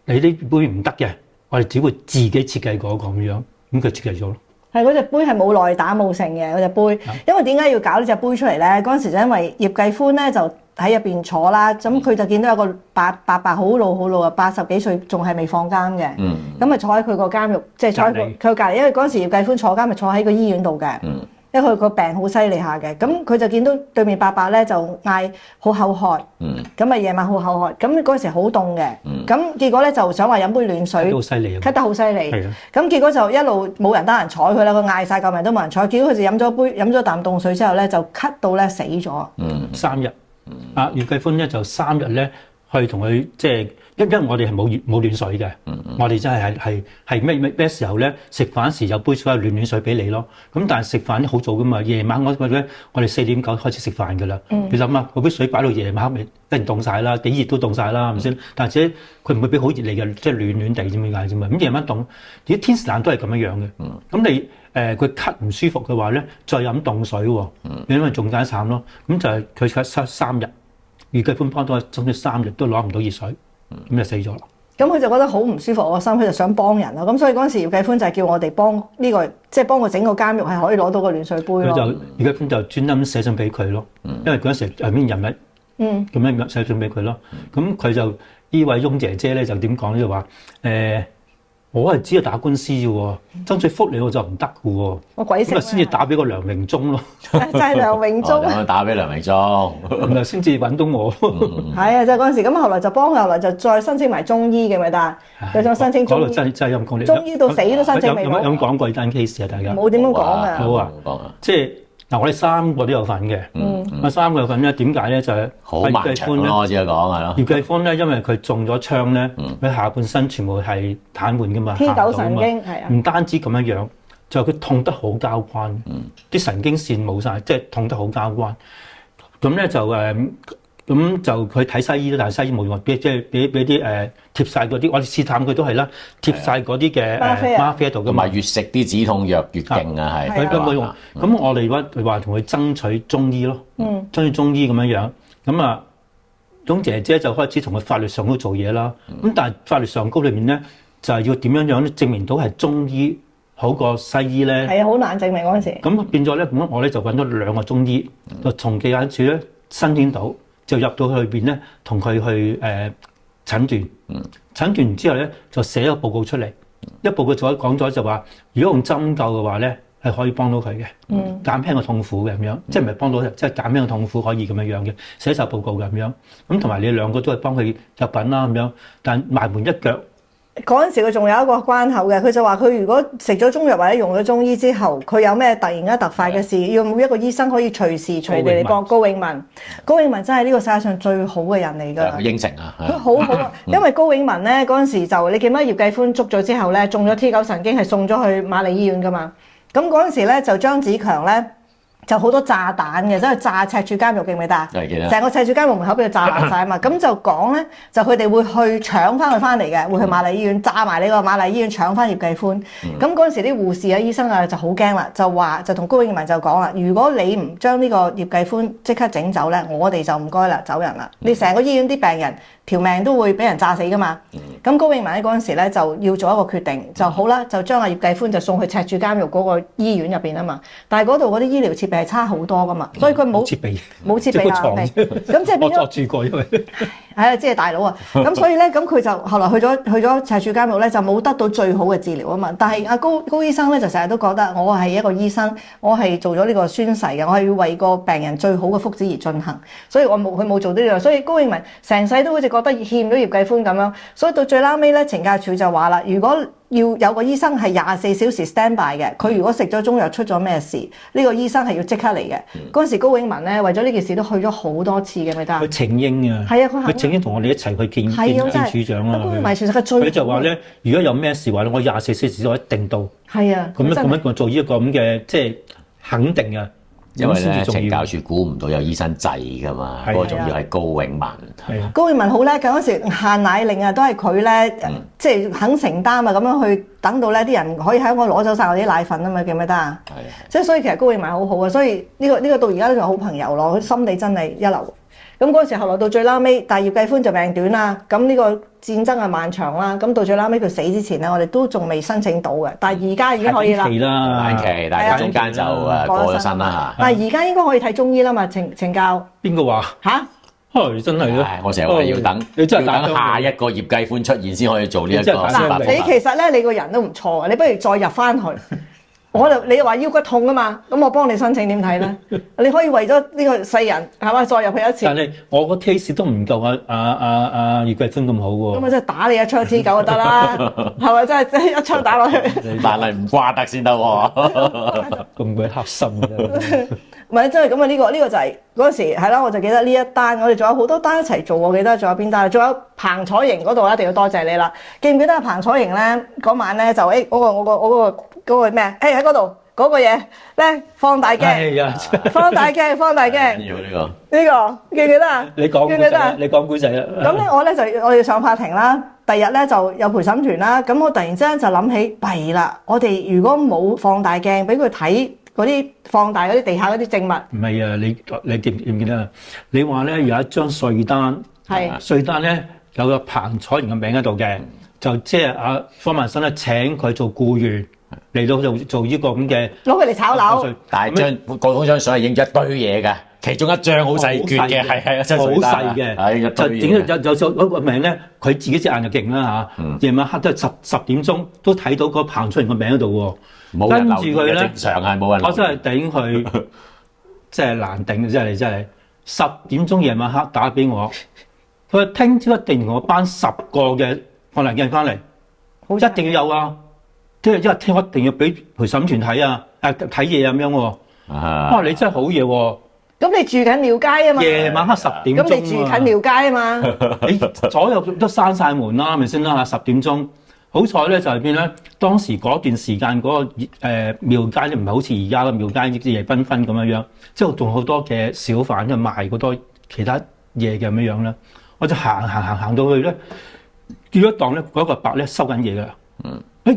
Speaker 1: 你呢杯唔得嘅，我哋只會自己設計嗰個咁樣。咁佢設計咗咯。係，嗰隻杯係冇內膽冇成嘅嗰隻杯，因為點解要搞呢隻杯出嚟咧？嗰陣時就因為葉繼歡咧就喺入邊坐啦，咁佢就見到有個伯伯好老啊，80幾歲仲係未放監嘅，咁咪坐喺佢個監獄，即係坐喺佢隔離，因為嗰陣時葉繼歡坐監咪坐喺個醫院度嘅。因為佢個病好犀利下嘅，咁佢就見到對面伯伯咧就嗌好口渴，咁啊夜晚好口渴，咁嗰時好凍嘅，咁結果咧就想話飲杯暖水，咳得好犀利，咁結果就一路冇人得閒睬佢啦，佢嗌晒救命都冇人睬，結果佢就飲咗啖凍水之後咧就咳到咧死咗，3日，葉繼歡咧就3日咧去同佢即係，因為我哋係冇暖水嘅，我哋真係咩時候咧？食飯時有杯水暖水俾你咯。咁但係食飯好早噶嘛，夜晚我哋4點9開始食飯噶啦。你諗下，嗰杯水擺到夜晚咪一定凍晒啦，幾熱都凍晒啦，係咪先？但係且佢唔會俾好熱你嘅，即係暖暖地咁解啫嘛。咁夜晚凍，啲天時冷都係咁樣樣嘅。咁你佢咳唔舒服嘅話咧，再飲凍水喎，因為仲加慘咯。咁就係佢咳3日。葉繼歡幫到佢，總之3日都攞唔到熱水，咁就死咗啦。
Speaker 2: 咁佢就覺得好唔舒服個心，佢就想幫人咯。咁所以嗰陣時葉繼歡就係叫我哋幫呢個，即係幫佢整個監獄係可以攞到個暖水杯咯。
Speaker 1: 葉繼歡就專登寫信俾佢咯，因為嗰陣時係邊人物，咁樣寫信俾佢咯。咁佢就呢位翁姐姐咧就點講咧？就話我係知道打官司啫喎，爭取福利我就唔得嘅喎。我鬼死！咁啊先至打俾個梁榮忠咯，
Speaker 2: 就係梁榮忠
Speaker 3: 打俾梁榮忠，
Speaker 1: 咁啊先至揾到我。
Speaker 2: 係啊，就嗰陣時咁，後來就幫佢，後來就再申請埋中醫嘅咪得，佢想申請中醫。
Speaker 1: 真係陰公，
Speaker 2: 中醫到死都申請未到。
Speaker 1: 有冇講過呢單 case 啊？大家
Speaker 2: 冇點樣講啊？
Speaker 1: 好啊，即係嗱，我哋3個都有份嘅。3個有份咧，點解咧？就係
Speaker 3: 好漫長咯，我只係講係咯。
Speaker 1: 葉繼歡咧，因為佢中咗槍咧，佢下半身全部係癱瘓噶嘛
Speaker 2: ，T9神經係啊。
Speaker 1: 唔單止咁樣樣，就佢痛得好交關，啲神經線冇晒，即係痛得好交關。咁咧就咁就佢睇西醫啦，但係西醫冇用，即係俾啲貼晒嗰啲，我哋試探佢都係啦，貼晒嗰啲嘅嗎啡度㗎嘛，
Speaker 3: 同埋越食啲止痛藥越勁啊，係
Speaker 1: 佢都冇用。咁我哋話同佢爭取中醫咯，爭取中醫咁樣樣。咁啊，翁姐姐就開始同佢法律上高做嘢啦。咁但係法律上高裏面咧，就係要點樣樣咧證明到係中醫好過西醫咧？係啊，
Speaker 2: 好難證明嗰陣時。咁
Speaker 1: 變咗咧，咁我咧就揾咗2個中醫，就從寄養處咧申請到。就入到去裏邊咧，同佢去診斷，診斷完之後咧，就寫一個報告出嚟。一報告咗講咗就話，如果用針灸嘅話咧，係可以幫到佢嘅，減輕個痛苦嘅咁樣，即係唔係幫到，即係減輕個痛苦可以咁樣樣嘅，寫晒報告嘅咁樣。咁同埋你2個都係幫佢入品啦咁樣，但埋門一腳。
Speaker 2: 嗰陣時佢仲有一個關口嘅，佢就話佢如果食咗中藥或者用咗中醫之後，佢有咩突然間突發嘅事，要每一個醫生可以隨時隨地嚟幫。高永文真係呢個世界上最好嘅人嚟㗎。
Speaker 3: 應承啊！
Speaker 2: 佢好好啊，因為高永文咧嗰陣時就你記唔記得葉繼歡捉咗之後咧，中咗 T9神經係送咗去瑪麗醫院㗎嘛？咁嗰陣時咧就張子強咧。就好多炸彈嘅，即係炸赤柱監獄，記唔記得啊？記得。成個赤柱監獄門口俾佢炸爛晒啊嘛！咁就講咧，就佢哋會去搶翻佢翻嚟嘅，會去瑪麗醫院炸埋呢個瑪麗醫院，搶翻葉繼歡。咁嗰陣時啲護士啊、醫生啊就好驚啦，就同高永文就講啦：如果你唔將呢個葉繼歡即刻整走咧，我哋就唔該啦，走人啦！你成個醫院啲病人條命都會俾人炸死噶嘛！咁高永文喺嗰陣時咧就要做一個決定，就好啦，就將阿葉繼歡就送去赤柱監獄嗰個醫院入邊啊嘛。但係嗰度嗰啲醫療設備係差好多噶嘛，所以佢冇設備啦。咁即係變咗。我住過，因為係啊，即係大佬啊。咁所以咧，咁佢就後來去咗赤柱監獄咧，就冇得到最好嘅治療啊嘛。但係阿高醫生咧就成日都覺得我係一個醫生，我係做咗呢個宣誓嘅，我係要為個病人最好嘅福祉而進行，所以佢冇做呢樣。所以高永文成世都好似覺得欠咗葉繼歡咁樣，所以到最撈尾咧，懲教署就話啦，如果要有個醫生係24小時 stand by 嘅，佢如果食咗中藥出咗咩事，呢個醫生係要即刻嚟嘅。嗰陣時高永文咧為咗呢件事都去咗好多次嘅，咪得？
Speaker 1: 佢請纓啊，
Speaker 2: 係啊，佢
Speaker 1: 請纓同我哋一齊去見處長啊。
Speaker 2: 唔係，其實佢
Speaker 1: 就話咧，如果有咩事話咧，我24小時我一定到。
Speaker 2: 係啊，
Speaker 1: 咁樣做呢一個咁嘅即係肯定啊。
Speaker 3: 因為咧，懲教署估唔到有醫生制噶嘛，不過仲要係高永文。
Speaker 2: 高永文好叻嘅，嗰時限奶令啊，都係佢咧，即係肯承擔啊，咁樣去等到咧啲人可以喺香港攞走晒我啲奶粉啊嘛，記唔記得啊？即係所以其實高永文好好啊，所以呢個到而家都仲好朋友咯，佢心地真係一流。咁嗰時後來到最撈尾，但係葉繼歡就命短啦。咁呢個戰爭係漫長啦。咁到最撈尾佢死之前咧，我哋都仲未申請到嘅。但係而家已經可以啦。
Speaker 3: 晚期，大家中間就過咗身啦嚇。
Speaker 2: 但係而家應該可以睇中醫啦嘛，懲教。
Speaker 1: 邊個話
Speaker 2: 嚇？
Speaker 1: 真係咯。
Speaker 3: 我成日話要等下一個葉繼歡出現先可以做呢一個司法覆核。
Speaker 2: 你其實咧，你個人都唔錯嘅，你不如再入翻去。你話腰骨痛啊嘛，咁我幫你申請點睇咧？你可以為咗呢個世人係嘛再入去一次。
Speaker 1: 但係我個 case 都唔夠葉繼歡咁好喎。
Speaker 2: 咁啊，真係打你一槍 T9就得啦，係咪真係一槍打落去？
Speaker 3: 但係唔瓜得先得喎，
Speaker 1: 咁鬼黑心嘅。
Speaker 2: 唔係真係咁啊！呢個就係嗰時係啦，我就記得呢一單，我哋仲有好多單一齊做，我記得仲有邊單？仲有彭楚盈嗰度一定要多謝你啦！記唔記得彭楚盈咧嗰晚咧就嗰個咩喺嗰度嗰個嘢咧放大鏡，放大鏡，
Speaker 3: 要呢個
Speaker 2: 記唔記得啊？
Speaker 1: 你講故仔啦，你講故仔啦。
Speaker 2: 咁咧我哋上法庭啦，第日咧就有陪審團啦。咁我突然之間就諗起弊啦，我哋如果冇放大鏡俾佢睇。嗰啲放大嗰啲地下嗰啲證物，
Speaker 1: 唔係啊！你記唔記得啊？你話咧有一張稅單，稅單咧有個彭楚盈嘅名喺度嘅，就即係阿方萬新咧請佢做僱員嚟到做呢個咁嘅，
Speaker 2: 攞佢嚟炒樓。
Speaker 3: 但係嗰張相係影咗一堆嘢嘅，其中一張好細橛嘅，係
Speaker 1: 好細嘅，就整咗嗰個名咧，佢自己隻眼就勁啦嚇。夜晚黑都係十點鐘都睇到個彭楚盈嘅名喺度喎。跟住佢咧，
Speaker 3: 正常係冇人。
Speaker 1: 我真係頂佢，真係難頂，真係你真係10點鐘夜晚黑打俾我，佢話聽朝一定同我搬10個嘅放大鏡翻嚟，一定要有啊！聽日一聽我一定要俾陪審團睇啊，睇嘢咁樣喎。哇！你真係好嘢喎！
Speaker 2: 咁你住緊廟街啊嘛？
Speaker 1: 夜晚黑10點鐘
Speaker 2: 咁你住近廟街啊嘛？
Speaker 1: 你左右都閂晒門啦，係咪先啦嚇？10點鐘。好彩咧就係邊咧？當時嗰段時間嗰個廟街咧唔係好似而家嘅廟街啲夜繽紛咁樣，即係仲好多嘅小販就賣好多其他嘢嘅咁樣啦。我就行到去咧，見到一檔咧嗰個伯咧收緊嘢㗎啦。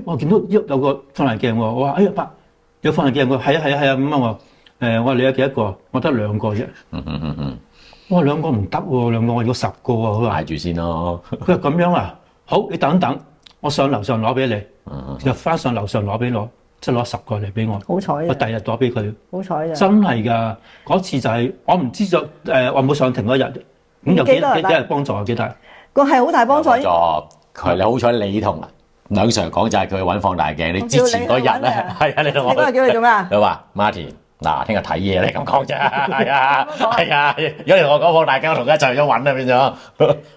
Speaker 1: 我見到有個放大鏡喎，我話伯有放大鏡喎，係啊咁啊我話你有幾多個？我得2個啫。我話2個唔得喎，2個我要10個喎。佢話
Speaker 3: 買住先咯。
Speaker 1: 佢話咁樣啊，好你等等。我上樓上攞俾你，就翻上樓上攞俾我，即係攞10個嚟俾我。
Speaker 2: 好彩
Speaker 1: 我第日攞俾佢。
Speaker 2: 好彩啫！
Speaker 1: 真係㗎，嗰次就係我唔知咗我冇上庭嗰日，咁有幾日幫助啊？幾大？
Speaker 2: 個係好大幫助。
Speaker 3: 佢你好彩，你同梁 Sir 講就係佢揾放大鏡。你之前嗰日咧，係啊，你同我。
Speaker 2: 你嗰日叫你做咩啊？
Speaker 3: 佢話 Martin。嗱，聽日睇嘢你咁講啫，係啊，如果你同我講放大鏡，我同佢一齊去揾啦，變咗。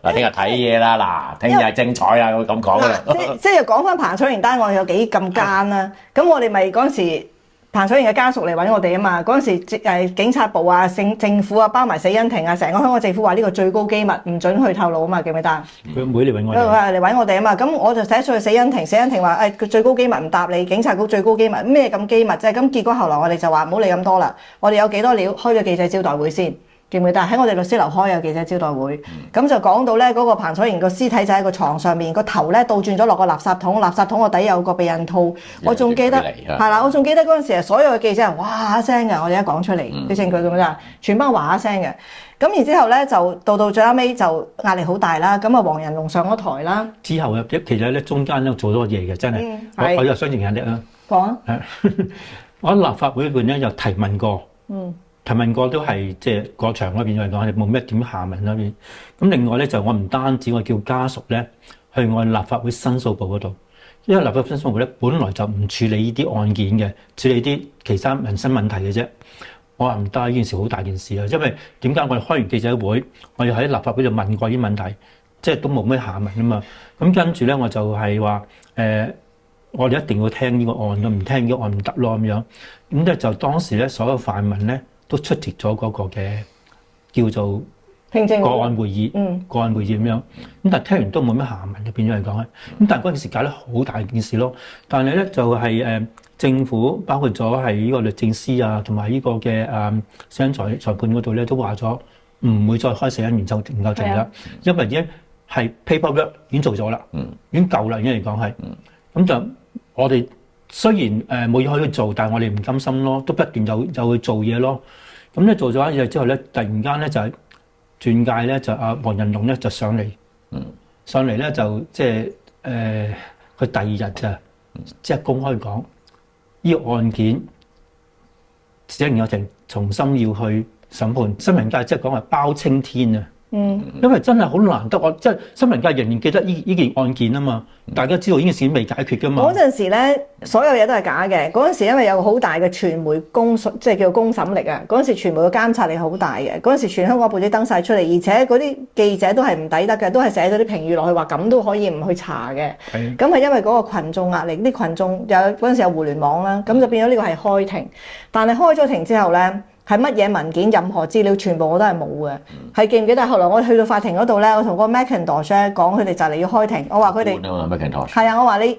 Speaker 3: 嗱，聽日睇嘢啦，嗱，聽日係精彩啊，我咁講嘅。
Speaker 2: 即係講翻彭楚盈單案有幾咁奸啦，咁我哋咪嗰陣時彭楚盈嘅家屬嚟揾我哋啊嘛，嗰陣時警察部啊、政府啊、包埋死因庭啊，成個香港政府話呢個最高機密，唔准去透露啊嘛，記唔記得？
Speaker 1: 佢妹嚟揾我哋。
Speaker 2: 嚟揾我哋啊嘛，咁我就寫咗去死因庭，死因庭話佢最高機密唔答你，警察局最高機密咩咁機密啫？咁結果後來我哋就話唔好理咁多啦，我哋有幾多料開咗記者招待會先。記唔記得喺我哋律師樓開有記者招待會，咁就講到咧嗰個彭楚盈個屍體就喺個床上面，個頭咧倒轉咗落個垃圾桶，垃圾桶個底有個避孕套。我仲記得係啦，我仲記得嗰陣時所有嘅記者人哇一聲嘅，我哋一講出嚟啲證據咁樣，全班哇一聲嘅。咁然之後咧就到最後尾就壓力好大啦。咁啊黃仁龍上咗台啦。之後
Speaker 1: 其實咧中間都做咗嘢嘅，真係。我有雙重壓力啊。
Speaker 2: 講啊。
Speaker 1: 我喺立法會嗰邊咧有提問過。提問過都係即係過場嗰邊嚟講係冇咩點下文嗰邊。咁另外咧就我唔單止我叫家屬咧去我立法會申訴部嗰度，因為立法會申訴部咧本來就唔處理呢啲案件嘅，處理啲其他民生問題嘅啫。我話唔得，呢件事好大件事啊！因為點解我哋開完記者會，我哋喺立法會度問過啲問題，即係都冇咩下文啊嘛。咁跟住咧我就係話我哋一定要聽呢個案咯，唔聽呢個案唔得咯咁樣。咁咧就當時咧所有泛民咧都出席咗嗰個嘅叫做個案會議，個案會議咁樣。咁但係聽完都冇咩下文，就變咗嚟講咧。咁但係嗰件事搞得好大件事咯。但係咧就係政府包括咗係呢個律政司啊，同埋呢個嘅死因裁判嗰度咧都話咗唔會再開死因研究庭啦，因為已經係 paperwork 已經做咗啦，已經夠啦，已經嚟講係。咁就我哋雖然冇嘢可以做，但係我哋唔甘心咯，都不斷有去做嘢咯。咁咧做咗一嘢之後咧，突然間咧就係轉介咧就阿黃仁龍咧就上嚟，上嚟咧就即係佢第2日就即係公開講呢個案件，死因研究庭重新要去審判。新聞界即係講係包青天啊，因為真係好難得，我即係新聞界仍然記得呢件案件啊嘛，大家知道呢件事未解決噶嘛。
Speaker 2: 嗰陣時咧，所有嘢都係假嘅。嗰陣時因為有好大嘅傳媒即係叫公審力啊。嗰陣時傳媒嘅監察力好大嘅。嗰陣時全香港報紙登晒出嚟，而且嗰啲記者都係唔抵得嘅，都係寫咗啲評語落去話咁都可以唔去查嘅。咁係因為嗰個群眾壓力，啲群眾嗰陣時有互聯網啦，咁就變咗呢個係開庭。但係開咗庭之後咧，係乜嘢文件、任何資料，全部我都係冇嘅。係記唔記得？後來我去到法庭嗰度咧，我同個 Macintosh 講，佢哋就嚟要開庭。我話佢哋係啊，我話你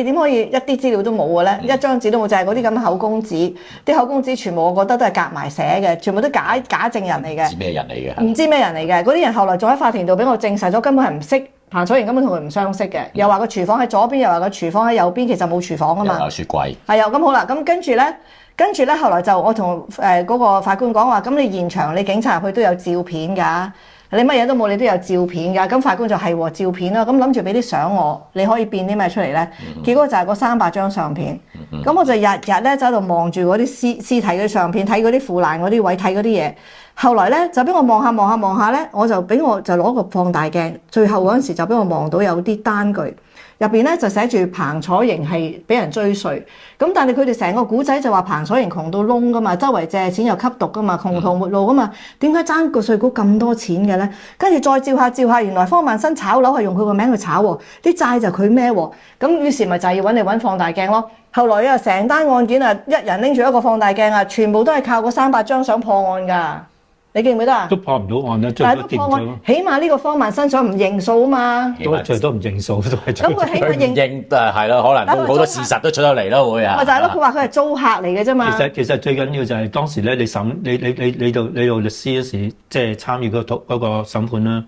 Speaker 2: 點可以一啲資料都冇嘅咧？一張紙都冇，就係嗰啲咁嘅口供紙。啲口供紙全部我覺得都係夾埋寫嘅，全部都假證人嚟嘅。唔知咩人嚟嘅？唔知咩人嚟嘅？嗰啲人後來仲喺法庭度俾我證實咗，根本係唔識。彭楚盈根本同佢唔相識嘅，又話個廚房喺左邊，又話個廚房喺右邊，其實冇廚房啊嘛。有雪櫃。係啊，咁好啦，咁跟住咧，後來就我同嗰個法官講話，咁你現場你警察入去都有照片㗎，你乜嘢都冇，你都有照片㗎。咁法官就係照片啦，咁諗住俾啲相我，你可以變啲咩出嚟咧？結果就係嗰300張相片。咁我就日日咧就喺度望住嗰啲屍體嘅相片，睇嗰啲腐爛嗰啲位，睇嗰啲嘢。後來咧就俾我望下咧，我就攞個放大鏡，最後嗰陣時就俾我望到有啲單據，入邊咧就寫住彭楚盈係俾人追稅，咁但係佢哋成個古仔就話彭楚盈窮到窿噶嘛，周圍借錢又吸毒噶嘛，窮途末路噶嘛，點解爭個稅局咁多錢嘅咧？跟住再照下，原來方萬新炒樓係用佢個名去炒喎，啲債就佢孭喎，咁於是咪就係要揾放大鏡咯。後來啊，成單案件啊，一人拎住一個放大鏡啊，全部都係靠嗰300張相破案㗎。你記唔記得啊？
Speaker 1: 都破唔到案啦，
Speaker 2: 但係都破案，起碼呢個方萬新想唔認數啊嘛。
Speaker 1: 最多唔認數都係。
Speaker 2: 咁佢起碼
Speaker 3: 認係咯，可能好多事實都出咗嚟咯，會啊。
Speaker 2: 咪就係咯，佢話佢係租客嚟嘅啫嘛。
Speaker 1: 其實最緊要就係當時咧，你做律師嗰時，即係參與嗰個審判啦。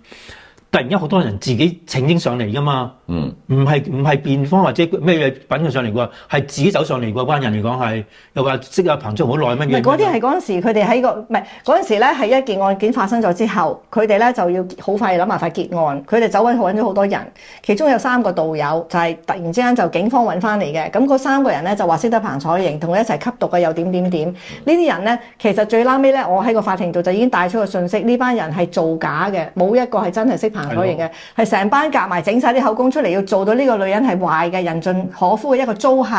Speaker 1: 突然間好多人自己請纓上嚟噶嘛，唔係辯方或者咩嘢品佢上嚟㗎，係自己走上嚟嗰班人嚟講係，又話識阿彭楚好耐乜嘢？
Speaker 2: 嗰啲係嗰陣時佢哋喺唔係嗰陣時咧，係一件案件發生咗之後，佢哋咧就要好快諗辦法結案，佢哋揾咗好多人，其中有3個道友就係突然之間就警方揾翻嚟嘅，咁嗰3個人咧就話識得彭楚盈，同佢一齊吸毒嘅又點，呢啲人咧其實最撈尾咧，我喺個法庭度就已經帶出個訊息，呢班人係造假嘅，冇一個係真係識彭楚盈嘅，係成班夾埋整晒啲口供出嚟，要做到呢個女人係壞嘅、人盡可夫嘅一個租客，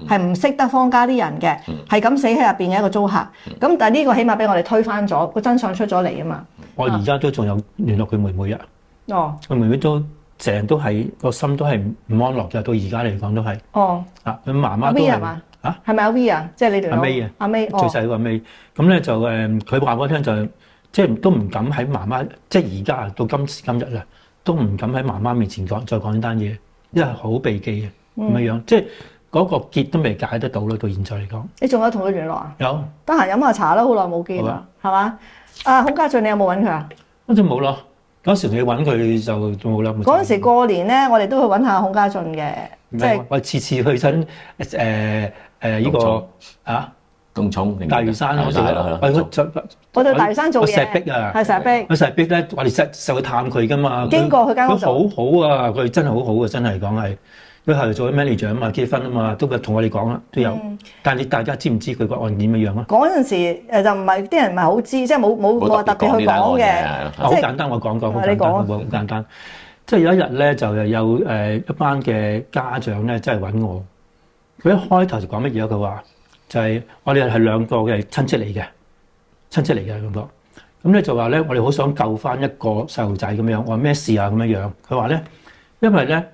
Speaker 2: 係唔識得方家啲人嘅，係咁死喺入邊嘅一個租客。咁但係呢個起碼俾我哋推翻咗，個真相出咗嚟啊嘛。
Speaker 1: 我而家都仲有聯絡佢妹妹啊。哦，佢妹妹都成日都係個心都係唔安樂嘅，到而家嚟講都係。哦，啊，佢媽媽都係嘛？啊，係咪阿 V 啊？即係你哋阿 May 啊？阿 May，最細個阿 May。咁咧就佢話我聽就即係都唔敢喺媽媽，即係而家到今時今日啦，都唔敢喺媽媽面前再講呢單嘢，因為好避忌嘅咁樣，即係嗰個結都未解得到咯。到現在嚟講，你仲有同佢聯絡啊？有，得閒飲下茶啦，好耐冇見啦，係嘛？啊，孔家俊，你有冇揾佢啊？嗰陣冇咯，嗰時你揾佢就冇啦。嗰陣時過年咧，我哋都去揾下孔家俊嘅，即係我次次去親呢個啊。東涌、大嶼山嗰度，我到大嶼山做嘢，石壁啊，係石壁。石壁咧，我哋實去探佢噶嘛。經過佢間屋，佢好好啊，佢真係好好啊，真係講係。佢後嚟做咗 manager 啊嘛，結婚啊嘛，都同我哋講啦，都有。但係你大家知唔知佢個案點樣啊？嗰陣時就唔係啲人唔係好知，即係冇話特別去講嘅。好簡單，我講講，好簡單，好簡單。即係有一日咧，就有一班嘅家長咧，真係揾我。佢一開頭就講乜嘢？佢話。就係我哋係2個嘅親戚嚟嘅咁多，咁咧就話咧，我哋好想救翻一個細路仔咁樣。我話咩事啊咁樣？佢話咧，因為咧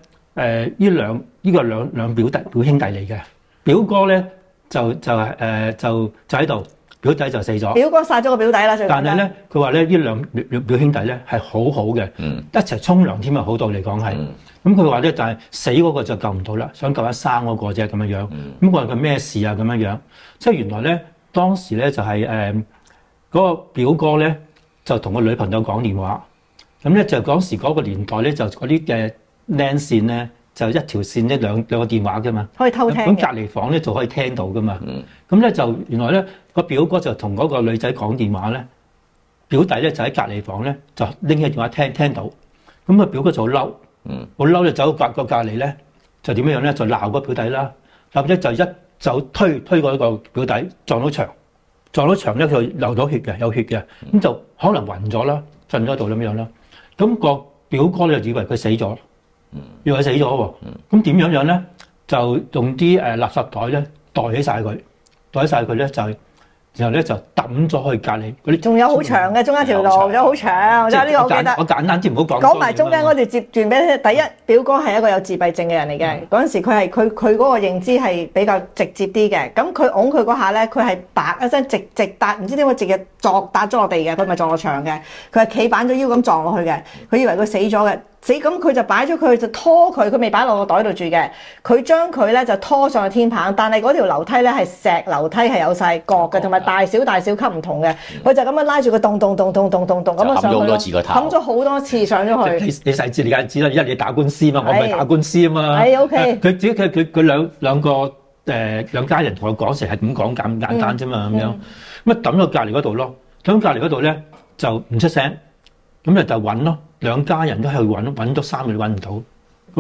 Speaker 1: 呢個兩表兄弟嚟嘅，表哥咧就喺度，表弟就死咗。表哥殺咗個表弟啦，但係咧，佢話咧呢兩表兄弟咧係好好嘅，一齊沖涼添啊，好到嚟講係。咁佢話咧，就係死嗰個就救唔到啦，想救一生嗰個啫咁樣樣。咁我話佢咩事啊咁樣樣？即係原來咧，當時咧就係嗰個表哥咧就同個女朋友講電話。咁咧就嗰時嗰個年代咧就嗰啲嘅 LAN 線咧就一條線咧兩個電話噶嘛，可以偷聽。咁隔離房咧就可以聽到噶嘛。咁咧就原來咧個表哥就同嗰個女仔講電話咧，表弟咧就喺隔離房咧就拎起電話聽到。咁個表哥就好嬲。好嬲就走隔離咧，就點樣樣咧？就鬧個表弟啦，鬧咗就一手推過一個表弟撞到牆咧，佢流到血嘅，有血嘅，咁就可能暈咗啦，瞓咗喺度咁樣啦。咁個表哥咧就以為佢死咗，以為佢死咗喎。咁點樣咧？就用啲垃圾袋咧袋起晒佢咧就。然後咧就抌咗去隔離嗰啲，
Speaker 2: 仲有好長嘅中間條路，仲有好長。呢個我記得。
Speaker 1: 我簡單啲唔好講。
Speaker 2: 講埋中間嗰條接段俾你聽。第一，表哥係一個有自閉症嘅人嚟嘅。嗰陣時佢嗰個認知係比較直接啲嘅。咁佢擁佢嗰下咧，佢係白一聲直搭，唔知點解直接搭咗落地嘅。佢咪撞落牆嘅。佢係企板咗腰咁撞落去嘅。佢以為佢死咗嘅。咁佢就擺咗佢就拖佢未擺落個袋度住嘅。佢將佢咧就拖上去天棚，但係嗰條樓梯咧係石樓梯，係有晒角嘅，同埋大小級唔同嘅。佢就咁樣拉住佢咚咁樣上去咯，冚咗好多次上咗去。
Speaker 1: 你細節你梗係知啦，因為你打官司嘛，我唔係打官司啊嘛。
Speaker 2: 係 OK。
Speaker 1: 佢只佢兩個兩家人同我講成係咁講咁簡單啫嘛咁樣。咁啊抌咗隔離嗰度咯，咁隔離嗰度咧就唔出聲，咁就揾咯。兩家人都去揾咗3日揾唔到，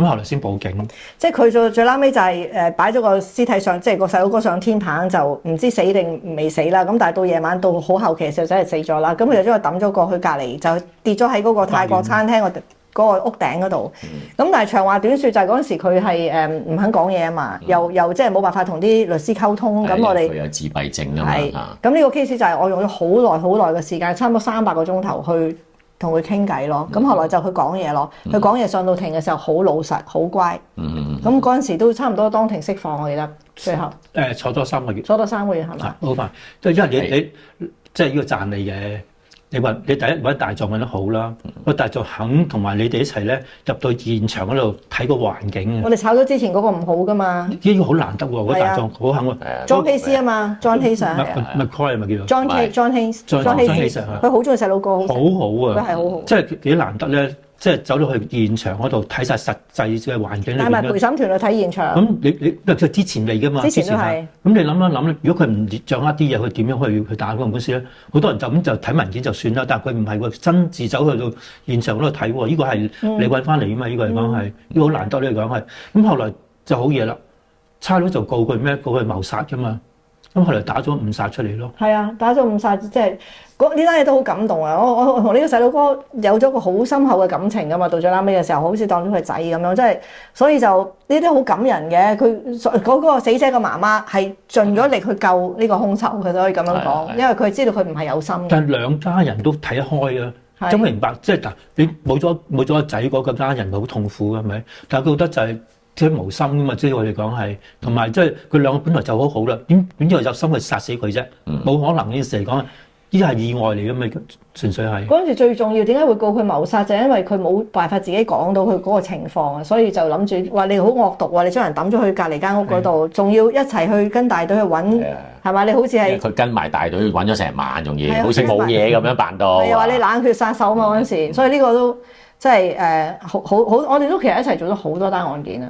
Speaker 1: 咁後來先報警。即係
Speaker 2: 佢最拉尾就係擺咗個屍體上，即係個細佬哥上天棚，就唔知死定未死啦。咁但係到夜晚到好後期嘅時候，真係死咗啦。咁佢就將佢抌咗過去隔離，就跌咗喺嗰個泰國餐廳嗰個屋頂嗰度。咁但係長話短説就係嗰陣時佢係唔肯講嘢啊嘛，又即係冇辦法同啲律師溝通。咁我哋
Speaker 3: 佢有自閉症啊嘛。
Speaker 2: 咁呢個 case 就係我用咗好耐嘅時間，差唔多300個鐘頭去同佢傾偈咯，咁後來就佢講嘢咯，佢講嘢上到庭嘅時候好老實，好乖，咁嗰陣時都差唔多當庭釋放，我記得最後
Speaker 1: 坐咗3個月，
Speaker 2: 坐咗3個月係嘛？
Speaker 1: 好快，即係因為你即係呢個讚你嘅，你話你第一揾大狀揾得好啦，個大狀肯同埋你哋一齊咧入到現場嗰度睇個環境。
Speaker 2: 我哋炒咗之前嗰個唔好噶嘛，
Speaker 1: 呢個好難得喎，嗰大狀好肯喎。
Speaker 2: John Hayes 啊嘛，John Hayes
Speaker 1: McCoy 咪叫做
Speaker 2: John Hayes，佢好中意細佬哥，
Speaker 1: 好好啊，
Speaker 2: 佢係好好，
Speaker 1: 即係幾難得咧。即係走到去現場嗰度睇晒實際嘅環境裏邊。帶埋
Speaker 2: 陪審團去睇現場。
Speaker 1: 咁你之前嚟㗎嘛？
Speaker 2: 之前都係。
Speaker 1: 咁你諗一諗咧，如果佢唔掌握啲嘢，佢點樣去打嗰個官司咧？好多人就咁就睇文件就算啦，但係佢唔係喎，親自走去到現場嗰度睇喎。呢個係你揾翻嚟㗎嘛？呢個嚟講係，呢個好難得呢嚟講係。咁後來就好嘢啦，差佬就告佢咩？告佢謀殺㗎嘛。咁後來打咗誤殺出嚟咯。
Speaker 2: 係啊，打咗誤殺，即係呢單嘢都好感動啊！我同呢個細佬哥有咗個好深厚嘅感情噶嘛，到最拉尾嘅時候，好似當咗佢仔咁樣，即係所以就呢啲好感人嘅。佢嗰個死者嘅媽媽係盡咗力去救呢個兇手，佢都可以咁樣講，因為佢知道佢唔係有心嘅。
Speaker 1: 但係兩家人都睇得開啊，都明白，即係你冇咗個仔嗰個家人咪好痛苦嘅，係咪？但係佢覺得就係。即係無心㗎嘛，即係我哋講係，同埋即係佢兩個本來就好好啦，點知有心去殺死佢啫？冇可能呢件事嚟講，呢啲係意外嚟㗎嘛，純粹係。嗰陣時最重要點解會告佢謀殺，就係因為佢冇辦法自己講到佢嗰個情況啊，所以就諗住話你好惡毒喎，你將人抌咗去隔離間屋嗰度，仲要一齊去跟大隊去揾，係嘛？你好似係佢
Speaker 3: 跟埋大隊揾咗成晚，仲要好似冇嘢咁樣扮到。
Speaker 2: 係話你冷血殺手嘛嗰陣時，所以呢個都即係好，我哋都其實一齊做咗好多單案件啊。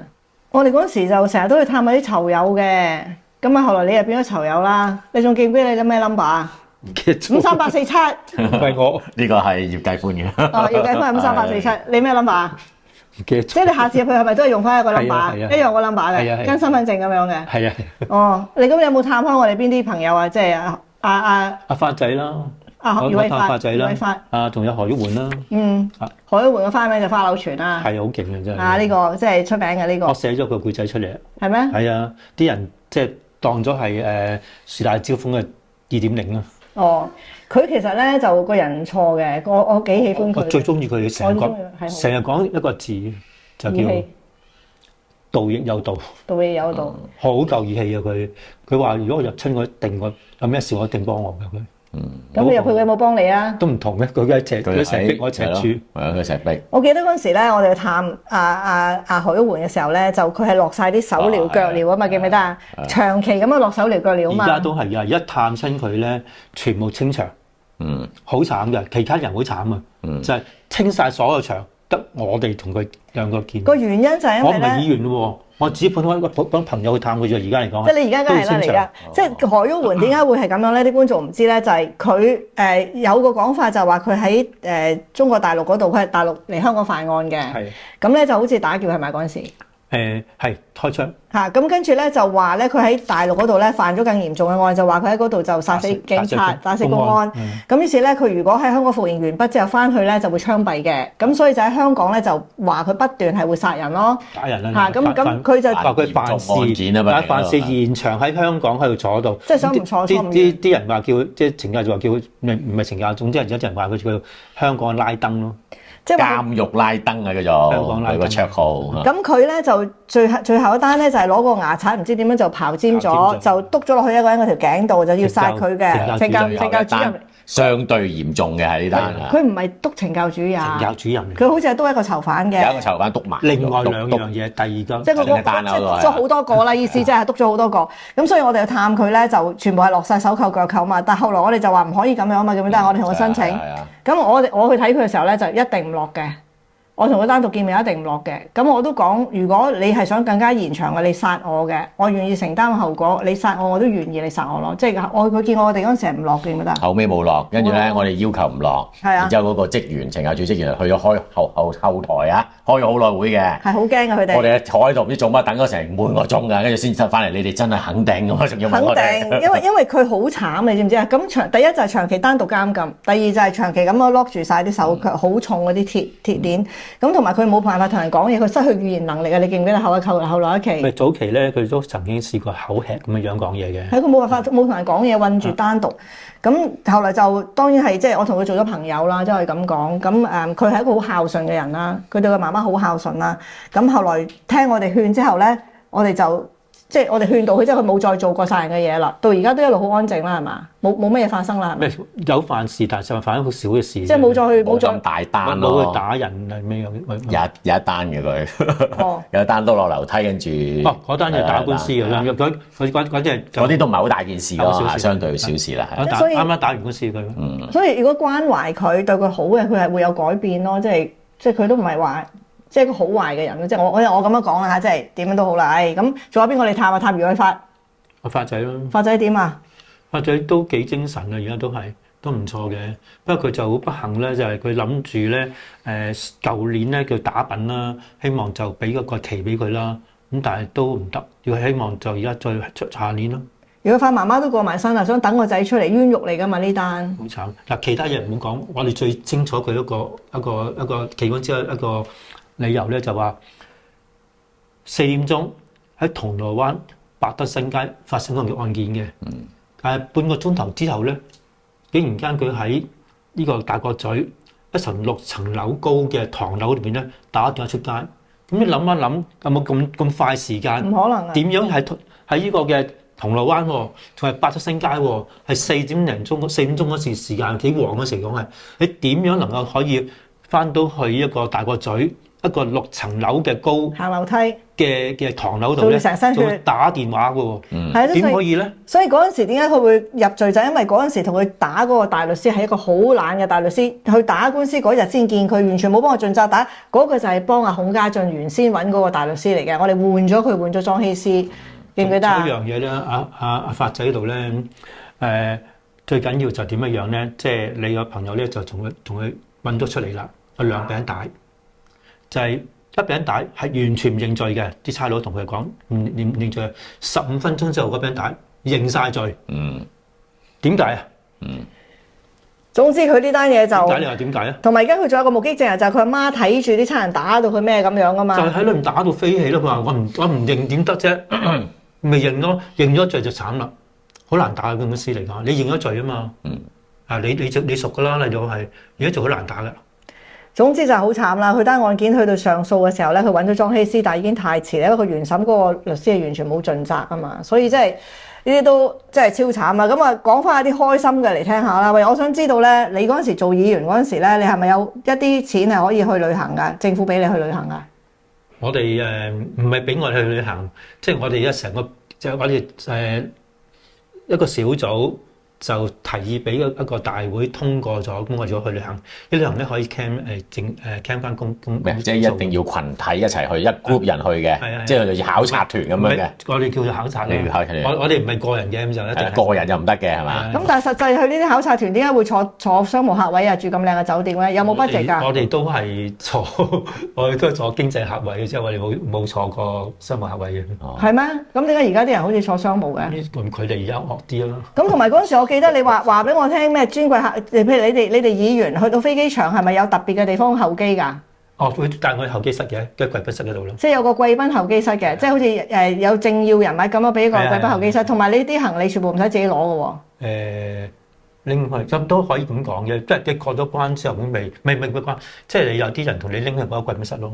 Speaker 2: 我哋嗰時就成日都去探下啲囚友嘅，咁啊後來你又變咗囚友啦。你仲記唔記得你啲咩 number 啊？53847
Speaker 1: 係我
Speaker 3: 呢個係葉繼歡嘅。
Speaker 2: 哦，葉繼歡係53847，你咩 number 啊？
Speaker 1: 唔記得。
Speaker 2: 即係你下次入去係咪都係用翻一個 number，一樣個 number 嘅，跟身份證咁樣嘅。
Speaker 1: 係啊。
Speaker 2: 哦，你咁有冇探開我哋邊啲朋友啊？即係阿
Speaker 1: 發仔啦。
Speaker 2: 何偉發
Speaker 1: 仔啦，仲有何玉媛啦。
Speaker 2: 何玉媛嘅花名就花柳泉啦。
Speaker 1: 係好勁嘅真係。
Speaker 2: 呢個即係出名嘅呢個。
Speaker 1: 我寫咗個故仔出嚟。
Speaker 2: 係咩？
Speaker 1: 係啊，啲人即係當咗係樹大招風嘅2.0啊。哦，
Speaker 2: 佢其實咧就個人唔錯嘅，我幾喜歡佢。
Speaker 1: 我最中意佢成日講一個字就叫道亦有道。道亦有道。好夠義氣啊！佢話如果我入親我一定我有咩事我一定幫我嘅佢。
Speaker 2: 咁你入去佢有冇幫你啊？
Speaker 1: 都唔同嘅，佢成日逼我赤柱，
Speaker 3: 佢成日逼。
Speaker 2: 我記得嗰陣時咧，我哋去探阿何玉媛嘅時候咧，就佢係落晒啲手療腳療啊嘛，記唔記得啊？長期咁樣落手療腳療啊嘛。
Speaker 1: 而家都係啊！一探親佢咧，全部清場，好慘嘅，其他人好慘啊，就係清晒所有場，得我哋同佢兩個見。
Speaker 2: 個原因就係因為咧，我唔係
Speaker 1: 議員喎。我只普通一個朋友去探佢啫，而家嚟講。
Speaker 2: 即係你而家梗係啦，而家即係何玉媛點解會係咁樣咧？啲觀眾唔知咧，就係佢有個講法就話佢喺中國大陸嗰度，佢係大陸嚟香港犯案嘅。係。咁咧就好似打劫係咪嗰陣時？
Speaker 1: 係開槍
Speaker 2: 咁跟住咧就話咧佢喺大陸嗰度咧犯咗更嚴重嘅案，就話佢喺嗰度就殺死警察、打死公安。咁於是咧佢如果喺香港服刑完畢之後翻去咧就會槍斃嘅。咁所以就喺香港咧就話佢不斷係會殺人咯，
Speaker 1: 打人啦。
Speaker 2: 咁佢就
Speaker 1: 話佢犯事現場喺香港喺度坐度，
Speaker 2: 即係想唔坐唔
Speaker 1: 啲人話叫即係懲教就話叫唔係懲教，總之有啲人話佢叫香港拉登咯。
Speaker 3: 即係監獄拉登啊，叫做佢個綽號。
Speaker 2: 咁佢咧就最後一單咧就係攞個牙刷唔知點樣就刨尖咗，就篤咗落去一個人嗰條頸度，就要殺佢嘅懲教主任。
Speaker 3: 相對嚴重嘅係呢單啊！
Speaker 2: 佢唔係督懲教主任，
Speaker 1: 懲教主任
Speaker 2: 佢好似係督一個囚犯嘅，
Speaker 3: 有一個囚犯督埋。
Speaker 1: 另外兩樣嘢，第二個
Speaker 2: 即係嗰個督咗好多個啦，意思即係督咗好多個。咁所以我哋去探佢咧，就全部係落晒手扣腳扣嘛。但係後來我哋就話唔可以咁樣嘛，咁但係我哋同佢申請。咁我去睇佢嘅時候咧，就一定唔落嘅。我同佢單獨見面一定唔落嘅，咁我都講，如果你係想更加延長嘅，你殺我嘅，我願意承擔後果。你殺我，我都願意你殺我咯。即係佢見我哋嗰陣時係唔落嘅，唔得。
Speaker 3: 後尾冇落，跟住咧我哋要求唔落，然之後嗰個職員懲教處職員去咗開後台啊，開咗好耐會嘅。係
Speaker 2: 好驚嘅佢哋。
Speaker 3: 我哋坐喺度唔知做乜，等咗成半個鐘㗎，跟住先出翻嚟。你哋真係肯定咁啊？仲要問我哋？
Speaker 2: 肯定，因為佢好慘，你知唔知啊？咁第一就係長期單獨監禁，第二就係長期咁樣 lock 住晒啲手腳，好重嗰啲鐵鏈。咁同埋佢冇辦法同人講嘢，佢失去語言能力啊！你記唔記得後來一期？
Speaker 1: 早期咧，佢都曾經試過口吃咁樣講嘢嘅。
Speaker 2: 係佢冇辦法冇同人講嘢，韞住單獨。咁後來就當然係即係我同佢做咗朋友啦，即係咁講。咁佢係一個好孝順嘅人啦，佢對佢媽媽好孝順啦。咁後來聽我哋勸之後咧，我哋就即係我哋勸導佢，即係佢冇再做過殺人嘅嘢啦。到而家都一路好安靜啦，係嘛？冇乜嘢發生啦，係咪？
Speaker 1: 有犯事，但係就犯一個小嘅事。
Speaker 2: 即係冇再
Speaker 3: 咁大單咯。
Speaker 1: 冇去打人係咩樣？
Speaker 3: 有一單嘅佢，有一單都落樓梯，跟住
Speaker 1: 嗰單就打官司嘅啦。
Speaker 3: 嗰啲都唔係好大件事咯，相對小事啦。
Speaker 1: 啱啱打完官司佢。
Speaker 2: 所以如果關懷佢對佢好嘅，佢係會有改變咯。即係佢都唔係話。即係一個好壞嘅人咯，即係我咁樣講啦嚇，即係點樣都好啦。咁仲有邊個嚟探啊？探余偉發，
Speaker 1: 發仔咯。
Speaker 2: 發仔點啊？
Speaker 1: 發仔都幾精神啊，而家都唔錯嘅。不過佢就好不幸咧，就係佢諗住咧舊年咧叫打品啦，希望就俾個期俾佢啦。咁但係都唔得，要希望就而家再出下年咯。
Speaker 2: 余偉發媽媽都過埋身啦，想等個仔出嚟，冤獄嚟㗎嘛呢單。
Speaker 1: 好慘嗱，其他嘢唔好講，我哋最清楚佢一個其中之一個理由咧，就話4點鐘喺銅鑼灣百德新街發生嗰個案件嘅，但係半個鐘頭之後咧，竟然間佢喺呢個大角咀一層6層樓高嘅唐樓裏邊咧打電話出街。咁你諗一諗，有冇咁快時間？
Speaker 2: 唔可能啊！
Speaker 1: 點樣喺呢個嘅銅鑼灣喎，仲係百德新街喎，係4點鐘嗰時間幾旺嗰時講係，你點樣能夠可以翻到去一個大角咀？一個6層樓嘅高
Speaker 2: 行樓梯
Speaker 1: 嘅唐樓度咧，仲會打電話嘅喎，點可以咧？
Speaker 2: 所以嗰陣時點解佢會入罪就係因為嗰陣時同佢打嗰個大律師係一個好懶嘅大律師，去打官司嗰日先見佢，完全冇幫我盡責打。嗰個就係幫阿孔家俊原先揾嗰個大律師嚟嘅，我哋換咗佢，換咗莊希思，記唔記得啊？
Speaker 1: 呢樣嘢咧，阿發仔度咧，最緊要就點樣樣咧？即係你個朋友咧就同佢揾咗出嚟啦，有2餅帶。就係一餅帶係完全唔認罪嘅，啲差佬同佢講唔認罪，15分鐘之後嗰餅帶認晒罪。點解啊？
Speaker 2: 總之佢呢單嘢就
Speaker 1: 點解？你話點解啊？
Speaker 2: 同埋而家佢仲有個目擊證人，就係佢阿媽睇住啲差人打到佢咩咁樣噶嘛。
Speaker 1: 就係喺度打到飛起咯。佢話我唔認點得啫？咪認咯，認咗罪就慘啦，好難打嘅公司嚟講。你認咗罪啊嘛。你熟噶啦，你就係而家就好難打噶。
Speaker 2: 總之就係好慘啦！佢單案件去到上訴嘅時候咧，佢揾咗莊希思，但係已經太遲啦，因為佢原審嗰個律師係完全冇盡責啊嘛，所以真係呢啲都真係超慘啊！咁啊，講翻一啲開心嘅嚟聽下啦。喂，我想知道咧，你嗰陣時做議員嗰陣時咧，你係咪有一啲錢係可以去旅行㗎？政府俾你去旅行㗎？
Speaker 1: 我哋唔係俾我哋去旅行，即係我哋成個即係我哋一個小組就提議俾一個大會通過咗，咁我哋去旅行。啲旅行咧可以 camp 翻公
Speaker 3: 即係一定要群體一齊去，一 group 人去嘅，即係類似考察團咁樣嘅。
Speaker 1: 我哋叫做考察啦。我哋唔係個人嘅，咁就一定
Speaker 3: 個人就唔得嘅係嘛？
Speaker 2: 咁但係實際去呢啲考察團點解會坐商務客位啊？住咁靚嘅酒店咧，有冇 budget 㗎？
Speaker 1: 我哋都係坐經濟客位嘅，即係我哋冇坐過商務客位嘅。
Speaker 2: 係咩？咁點解而家啲人好似坐商務嘅？
Speaker 1: 咁佢哋而家惡啲咯。
Speaker 2: 咁同埋嗰陣時，我記得你話俾我聽咩尊貴客，譬如你哋議員去到飛機場係咪有特別嘅地方候機㗎？
Speaker 1: 哦，會帶我去候機室嘅，喺貴賓室嗰度咯。
Speaker 2: 即係有個貴賓候機室嘅，即係好似有政要人物咁樣俾個貴賓候機室，同埋呢啲行李全部唔使自己攞嘅喎。
Speaker 1: 拎去咁都可以咁講嘅，即係你過咗關之後咁未過關，即係你有啲人同你拎去嗰個貴賓室咯。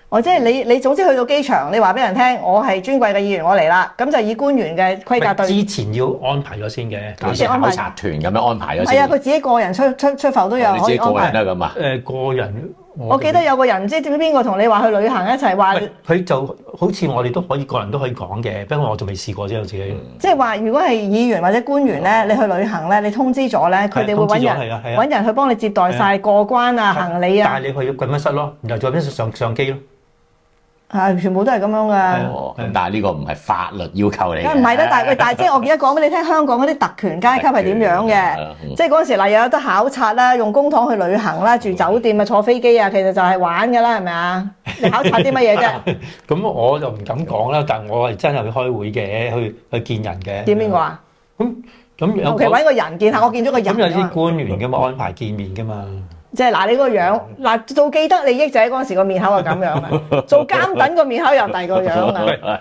Speaker 2: 哦，即係你總之去到機場，你話俾人聽，我係尊貴嘅議員，我嚟啦，咁就以官員嘅規格對。
Speaker 1: 之前要安排咗先嘅，
Speaker 3: 好似考察團咁樣安排咗先。
Speaker 2: 係啊，佢自己個人出埠都有可以安排。
Speaker 3: 你自己個人都係咁啊？
Speaker 1: 個人。
Speaker 2: 我記得有個人唔知邊個同你話去旅行一齊話。
Speaker 1: 佢就好似我哋都可以個人都可以講嘅，不過我仲未試過啫，我自己。
Speaker 2: 即係話，如果係議員或者官員咧，你去旅行咧，你通知咗咧，佢哋會揾人去幫你接待晒過關啊、行李啊。
Speaker 1: 帶你去貴賓室咯，然後再邊上機咯。
Speaker 2: 係，全部都係咁樣噶。
Speaker 3: 咁但係呢個唔係法律要求你。
Speaker 2: 唔係啦，但係即係我而家講俾你聽，香港嗰啲特權階級係點樣嘅？即係嗰陣時嗱，又有得考察啦，用公帑去旅行啦，住酒店啊，坐飛機啊，其實就係玩㗎啦，係咪啊？你考察啲乜嘢啫？
Speaker 1: 咁我就唔敢講啦，但係我係真係去開會嘅，去見人嘅。
Speaker 2: 見邊個啊？
Speaker 1: 咁
Speaker 2: 尤其揾個人見下，我見咗個人。
Speaker 1: 咁有啲官員㗎嘛，安排見面㗎嘛。
Speaker 2: 即係嗱，你個樣嗱做既得利益者嗰陣時個面口係咁樣嘅，做監躉個面口又第二個樣啊！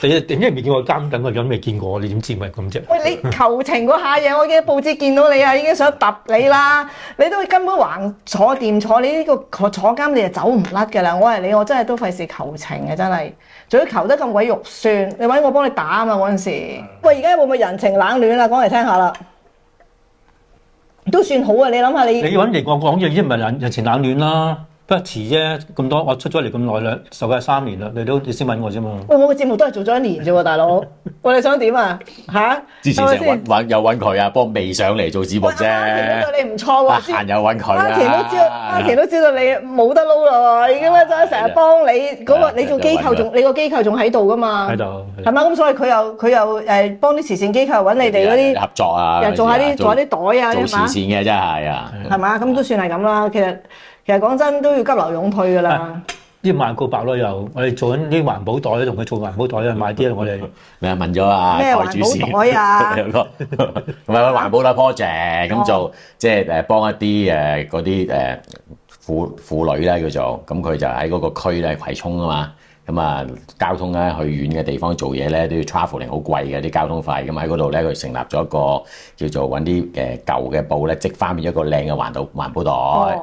Speaker 1: 你點解未見過監躉個樣？未見過，你點知咪咁啫？
Speaker 2: 喂，你求情嗰下嘢，我已經報紙見到你啊，已經想揼你啦！你都根本橫坐掂坐，你呢個坐監你就走唔甩㗎啦！我係你，我真係都費事求情嘅，真係，仲要求得咁鬼肉酸，你揾我幫你打啊嘛嗰陣時。喂，而家會唔會人情冷暖啊？講嚟聽下啦。都算好啊！你諗下你
Speaker 1: 揾嚟我講嘢已經唔係人情冷暖啦，不過遲啫。咁多我出咗嚟咁耐啦，受咗3年啦，你先揾我啫嘛。喂，
Speaker 2: 我個節目都係做咗1年啫喎，大佬。喂，你想點啊？嚇？
Speaker 3: 之前成日揾佢啊，不過未上嚟做節目啫。
Speaker 2: 你唔錯喎，
Speaker 3: 閒又揾佢啊。
Speaker 2: 阿田都知道你冇得撈啦喎，已經咧真係成日幫你嗰個，你做機構仲你個機構仲喺度噶嘛？
Speaker 1: 喺度。
Speaker 2: 係嘛？咁所以佢又幫啲慈善機構揾你哋嗰啲
Speaker 3: 合作啊，
Speaker 2: 又做下啲袋啊，
Speaker 3: 做慈善嘅真係啊。
Speaker 2: 係嘛？咁都算係咁啦。其實講真都要急流勇退㗎啦。
Speaker 1: 啲賣告白咯，又我哋做緊啲環保袋，同佢做環保袋啊，買啲我哋。
Speaker 3: 你問咗啊？
Speaker 2: 咩環保袋啊？
Speaker 3: 同埋環保袋 project 咁做，即係幫一啲嗰啲婦女咧叫做，咁佢就喺嗰個區咧葵涌啊嘛，咁啊交通咧去遠嘅地方做嘢咧都要 travelling 好貴嘅啲交通費，咁喺嗰度咧佢成立咗一個叫做揾啲舊嘅布咧織翻變一個靚嘅環保袋。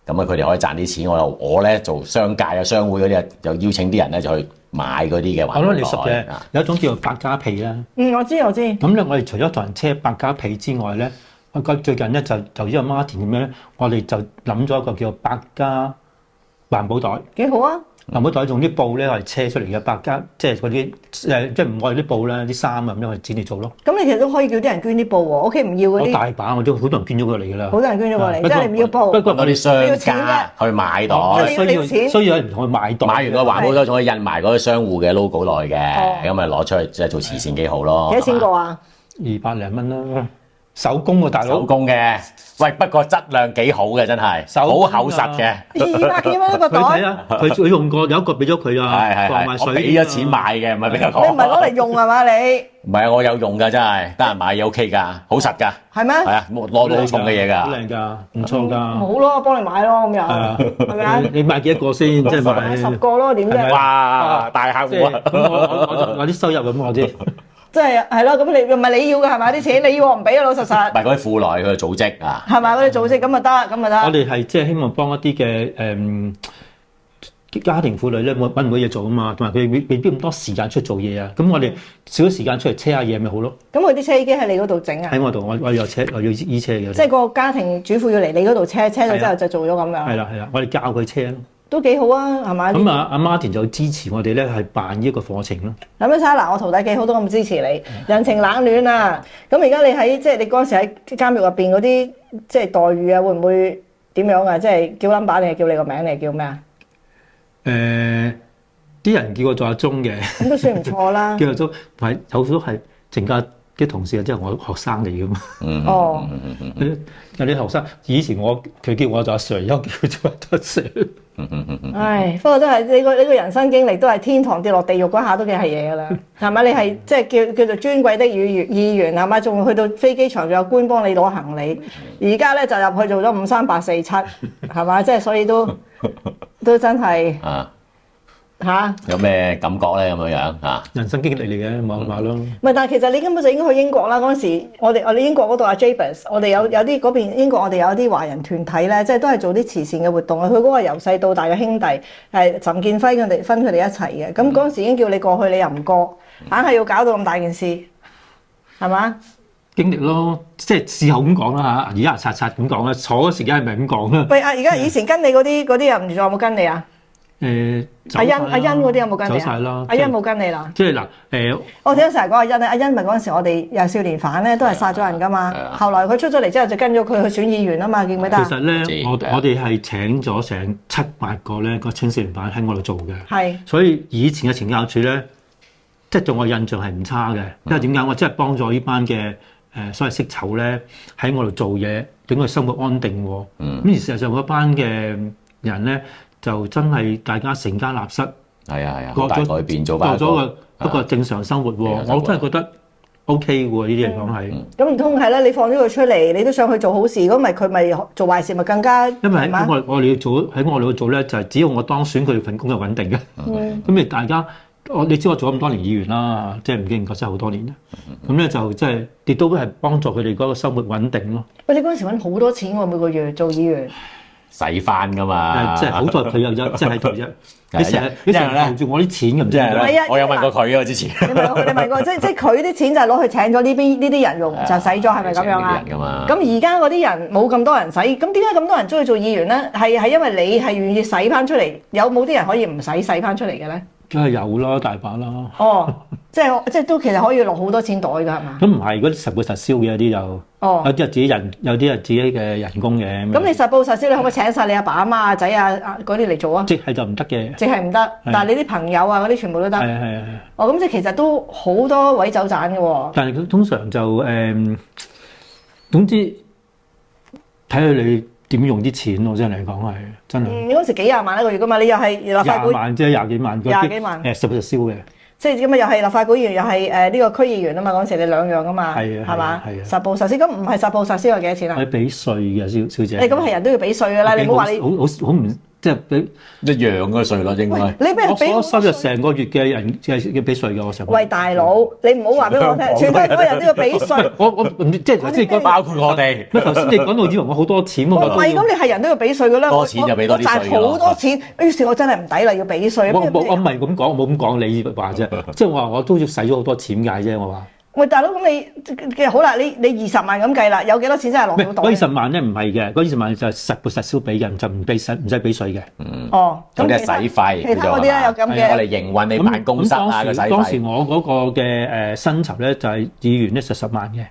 Speaker 3: 咁啊，佢哋可以賺啲錢，我咧做商界啊、商會嗰啲啊，就邀請啲人咧就去買嗰啲嘅環保袋。
Speaker 1: 我諗你熟嘅，有一種叫做百家被啦。
Speaker 2: 我知。
Speaker 1: 咁咧，我哋除咗同人車百家被之外咧，我覺得最近咧就呢個 Martin 咁樣咧，我哋就諗咗一個叫做百家環保袋。幾好啊！環保袋用啲布咧，我哋車出嚟嘅百家，即係嗰啲即係唔愛啲布啦，啲衫啊咁樣我哋剪嚟做咯。咁
Speaker 2: 你其實都可以叫啲人捐啲布喎，OK 唔要嗰啲。
Speaker 1: 我大把，我都好多人捐咗過嚟㗎啦。
Speaker 2: 好多人捐咗過嚟，即係你唔要布。
Speaker 3: 不過我哋商家去買袋，
Speaker 1: 需要有人同佢買袋。
Speaker 3: 買完個環保袋仲可以印埋嗰個商戶嘅 logo 落去嘅，咁咪攞出去即係做慈善幾好咯。
Speaker 2: 幾多錢個啊
Speaker 1: ？200零蚊啦。手工喎，大佬。
Speaker 3: 手工嘅，喂，不過質量幾好嘅，真係，好厚實嘅。
Speaker 2: 200幾蚊一個袋。
Speaker 1: 佢睇啊，佢用過，有一個俾咗佢啊，
Speaker 3: 放埋水。我俾咗錢買嘅，唔係俾我。
Speaker 2: 你唔係攞嚟用係嘛你？
Speaker 3: 唔係啊，我有用㗎，真係，得閒買嘢 OK 㗎，好實㗎。
Speaker 2: 係咩？
Speaker 3: 係啊，攞到好重嘅嘢㗎。
Speaker 1: 好靚㗎，唔錯㗎。
Speaker 2: 好咯，我幫你買咯，咁又係咪啊？
Speaker 1: 你買幾多個先？即係買
Speaker 2: 10個咯，點啫？
Speaker 3: 哇，大客戶啊！
Speaker 1: 我啲收入咁我知。
Speaker 2: 即係咯，咁你唔係你要嘅係咪啲錢？你要我唔俾啊，老實實。
Speaker 3: 唔係嗰啲婦女佢嘅組織啊。
Speaker 2: 係咪嗰啲組織咁咪得，咁咪得。
Speaker 1: 我哋係即係希望幫一啲嘅家庭婦女咧，揾唔到嘢做啊嘛，同埋佢未必咁多時間出去做嘢啊。咁我哋少咗時間出嚟車下嘢咪好咯。咁
Speaker 2: 佢啲車已經喺你嗰度整啊？
Speaker 1: 喺我度，我有車，我要醫車嘅。
Speaker 2: 即係個家庭主婦要嚟你嗰度車到之後就做咗咁樣。
Speaker 1: 係啦，我哋教佢車咯。
Speaker 2: 都幾好啊，係咪？
Speaker 1: 咁阿 Martin 就支持我哋咧，係辦呢一個課程咯。
Speaker 2: 諗一睇嗱，我徒弟幾好都咁支持你，人情冷暖啊！咁而家你喺即係你嗰陣時喺監獄入邊嗰啲即係待遇啊，會唔會點樣啊？即係叫 number 定係叫你個名定係叫咩啊？
Speaker 1: 啲人叫我做阿鐘嘅，
Speaker 2: 咁都算唔錯啦。
Speaker 1: 叫阿鐘，係有都係剩家啲同事啊，即係我學生嚟噶嘛。
Speaker 2: 哦，
Speaker 1: 有啲學生以前佢叫我做阿 Sir， 而家叫做阿 Sir。
Speaker 2: 唉，不過都係你個人生經歷都係天堂跌落地獄嗰下都幾係嘢噶啦，係咪？你係即係叫做尊貴的議員係咪？仲去到飛機場仲有官幫你攞行李，而家咧就入去做咗53847係嘛？即係所以都真係嚇
Speaker 3: 有咩感覺咧？咁樣嚇，
Speaker 1: 人生經歷嚟嘅，冇話咯。
Speaker 2: 唔係，但係其實你根本就應該去英國啦。嗰陣時，我哋英國嗰度阿 Jabez， 我哋有啲嗰邊英國，我哋有啲華人團體咧，即係都係做啲慈善嘅活動。佢嗰個由細到大嘅兄弟係陳建輝佢哋分佢哋一齊嘅。咁嗰陣時已經叫你過去，你又唔過，硬係要搞到咁大件事，係嘛？
Speaker 1: 經歷咯，即係事後咁講啦嚇，而家擦擦咁講啦，坐嗰時間係咪咁講啦？
Speaker 2: 喂，而家以前跟你嗰啲人唔仲有冇跟你啊？阿欣嗰啲有冇跟你啊？
Speaker 1: 走曬啦，
Speaker 2: 阿欣冇跟你啦。
Speaker 1: 即係嗱
Speaker 2: 我聽成日講阿欣咧，阿欣咪嗰陣時我哋又少年犯咧，都係殺咗人噶嘛。後來佢出咗嚟之後，就跟咗佢去選議員啊嘛，記唔記得？
Speaker 1: 其實咧，我哋係請咗成7、8個咧個青少年犯喺我度做嘅。係。所以以前嘅懲教署咧，即係對我印象係唔差嘅，因為點解我真係幫咗呢班嘅所謂釋囚咧喺我度做嘢，令佢生活安定喎。咁而事實上嗰班嘅人咧。就真係大家成家立室，
Speaker 3: 係啊，好大改變，做翻
Speaker 1: 一個正常生活喎。我真係覺得 OK 喎，呢啲嚟講係。
Speaker 2: 咁唔通係咧？你放咗佢出嚟，你都想去做好事，如果唔係佢咪做壞事，咪更加。因為喺我哋要做咧，就係只要我當選，佢份工就穩定嘅。咁你大家，你知我做咗咁多年議員啦，即係唔經唔覺真係好多年啦。咁咧就即係亦都係幫助佢哋嗰個生活穩定咯。喂，你嗰陣時揾好多錢喎，每個月做議員。
Speaker 3: 使翻噶嘛，
Speaker 1: 即係好在佢又即係喺度啫。你成日留住我啲錢咁啫。
Speaker 3: 我有問過佢啊，之前。
Speaker 2: 你問過，即係佢啲錢就係攞去請咗呢啲人用，就使咗，係咪咁樣啊？咁而家嗰啲人冇咁多人使，咁點解咁多人中意做議員咧？係因為你係願意使翻出嚟，有冇啲人可以唔使翻出嚟嘅咧？
Speaker 1: 梗係有啦，大把啦。
Speaker 2: 哦，即係都其實可以落好多錢袋㗎，係嘛？
Speaker 1: 咁唔係，嗰啲實報實銷嘅有啲就，有啲係自己人，有啲係自己嘅人工嘅。咁你實報實銷，你可唔可以請晒你阿爸阿媽啊、仔啊嗰啲嚟做啊？即係就唔得嘅。即係唔得，但係你啲朋友啊嗰啲全部都得。係。哦，咁即係其實都好多位走盞嘅喎。但係佢通常就總之睇下你點用啲錢咯，真係嚟講係真係。你嗰時幾廿萬一個月㗎嘛？你又係立法會20萬即係廿幾萬，實報實銷嘅。即係咁啊！又係立法會議員，又係呢個區議員啊嘛！嗰陣時你兩樣噶嘛，係嘛？實報實銷，咁唔係實報實銷係幾多錢啊？係俾稅嘅，小姐。你咁係人都要俾稅㗎啦！你唔好話你好唔即係俾一樣嘅稅率應該。你俾我收入成個月嘅人係要俾稅嘅，我成。喂，大佬，你唔好話俾我聽，全香港人都要俾稅。我唔即係包括我哋。乜頭先你講到以為我好多錢喎？唔係，咁你係人都要俾稅㗎啦。多錢就俾多啲稅咯。我賺好多錢，於是我真係唔抵啦，要俾稅。我唔係咁講，冇咁講你話啫。即係我話我都要使咗好多錢㗎啫，我話。喂，大佬，咁你好啦，你20萬咁計啦，有幾多錢真係落到袋？嗰20萬咧唔係嘅，嗰20萬就係實報實銷俾嘅，就唔使俾稅嘅。哦，咁啲係使費，其他嗰啲咧有咁嘅。我哋營運你辦公室啊個使費。當時我嗰個嘅薪酬咧就係議員咧10萬嘅。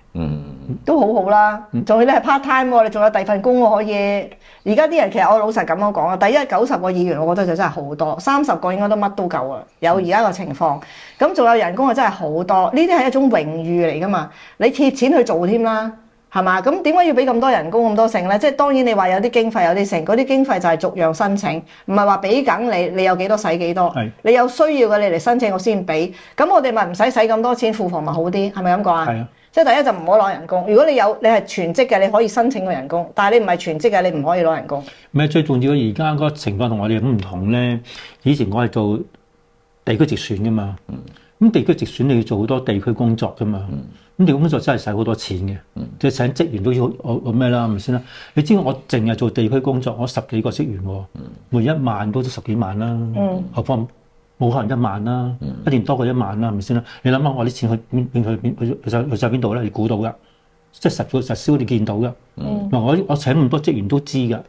Speaker 1: 都好好啦，仲要你係 part time 喎，你仲有第二份工喎可以。而家啲人其實我老實咁樣講啊，第一90個議員，我覺得就真係好多，30個應該都乜都夠啊。有而家個情況，咁仲有人工啊，真係好多。呢啲係一種榮譽嚟噶嘛，你貼錢去做添啦，係嘛？咁點解要俾咁多人工咁多剩咧？即係當然你話有啲經費有啲剩，嗰啲經費就係逐樣申請，唔係話俾緊你有幾多使幾多，你有需要嘅你嚟申請我先俾。咁我哋咪唔使咁多錢，庫房咪好啲，係咪咁講啊？係啊。即係第一就唔好攞人工。如果你係全職嘅，你可以申請個人工，但係你唔係全職嘅，你唔可以攞人工。唔係最重要，而家嗰個情況同我哋咁唔同咧。以前我係做地區直選噶嘛，咁地區直選你要做好多地區工作噶嘛，咁地區工作真係使好多錢嘅，即係請職員都要我咩啦，係咪先啦？你知我淨係做地區工作，我10幾個職員喎，每1萬都10幾萬啦，何況冇可能1萬啦，一定多過1萬啦，係咪先啦？你諗下我啲錢去晒邊度咧？你估到噶，即係實報實銷你見到噶。我請咁多職員都知噶，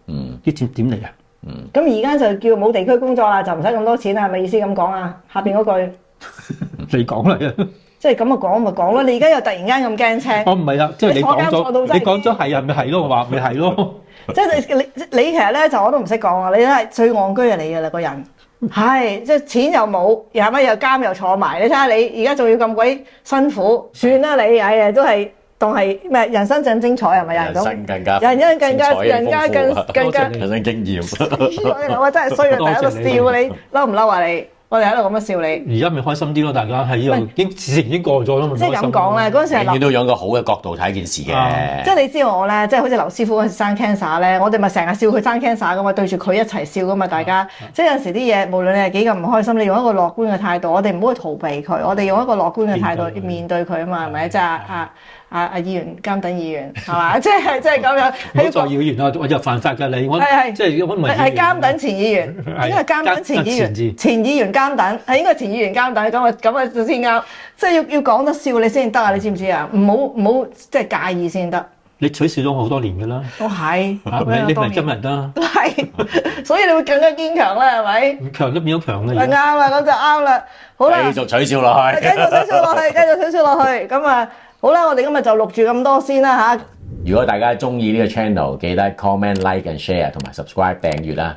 Speaker 1: 啲錢點嚟啊？
Speaker 2: 咁而家就叫冇地區工作啦，就唔使咁多錢啦，係咪意思咁講啊？下邊嗰句
Speaker 1: 你講啦，
Speaker 2: 即係咁啊講咪講咯。你而家又突然間咁驚青，
Speaker 1: 我唔係啦，即係你講咗係啊，咪係咯，我話咪係咯。
Speaker 2: 即係你其實咧就我都唔識講啊！你係最戇居係你㗎啦，個人係即係錢又冇，又係乜又監又坐埋。你睇下你而家仲要咁鬼辛苦，算啦你，哎呀都係當係咩人生真精彩係咪？
Speaker 3: 人生更加
Speaker 2: 人生更加
Speaker 3: 人生經驗。
Speaker 2: 我真係衰啊！大家都笑你，嬲唔嬲啊你？我哋喺度咁樣笑你，
Speaker 1: 而家咪開心啲咯，大家喺呢度已經事情已經過咗啦嘛。
Speaker 2: 即係咁講咧，嗰陣時係
Speaker 3: 永遠都用個好嘅角度睇件事嘅。
Speaker 2: 即係你知道我咧，即係好似劉師傅嗰陣時生 cancer 咧，我哋咪成日笑佢生 cancer 噶嘛，對住佢一齊笑噶嘛，大家。即係有陣時啲嘢，無論你係幾咁唔開心，你用一個樂觀嘅態度，我哋唔好去逃避佢，我哋用一個樂觀嘅態度面對佢啊嘛，係咪？即係阿議員監等議員係嘛？即係咁樣。
Speaker 1: 唔好再議員啊！我就犯法㗎你，我即係我唔係。
Speaker 2: 係監等前議員，應該係監等前議員，前議員監等係應該前議員監等咁啊先啱。即係要講得笑你先得啊！你知唔知啊？唔好即係介意先得。你
Speaker 1: 取笑咗好多年㗎啦。都
Speaker 2: 係。
Speaker 1: 你唔係今日啦。
Speaker 2: 係，所以你會更加堅強啦，係咪？
Speaker 1: 唔強都變咗強啦。
Speaker 2: 啱啦，咁就啱啦。好啦，
Speaker 3: 繼續取笑落去。
Speaker 2: 繼續取笑落去，繼續取笑落去。咁啊，好啦，我哋今日就錄住咁多先啦嚇。
Speaker 3: 如果大家中意呢個 channel，記得 comment、like and share 同埋 subscribe 訂閱啦。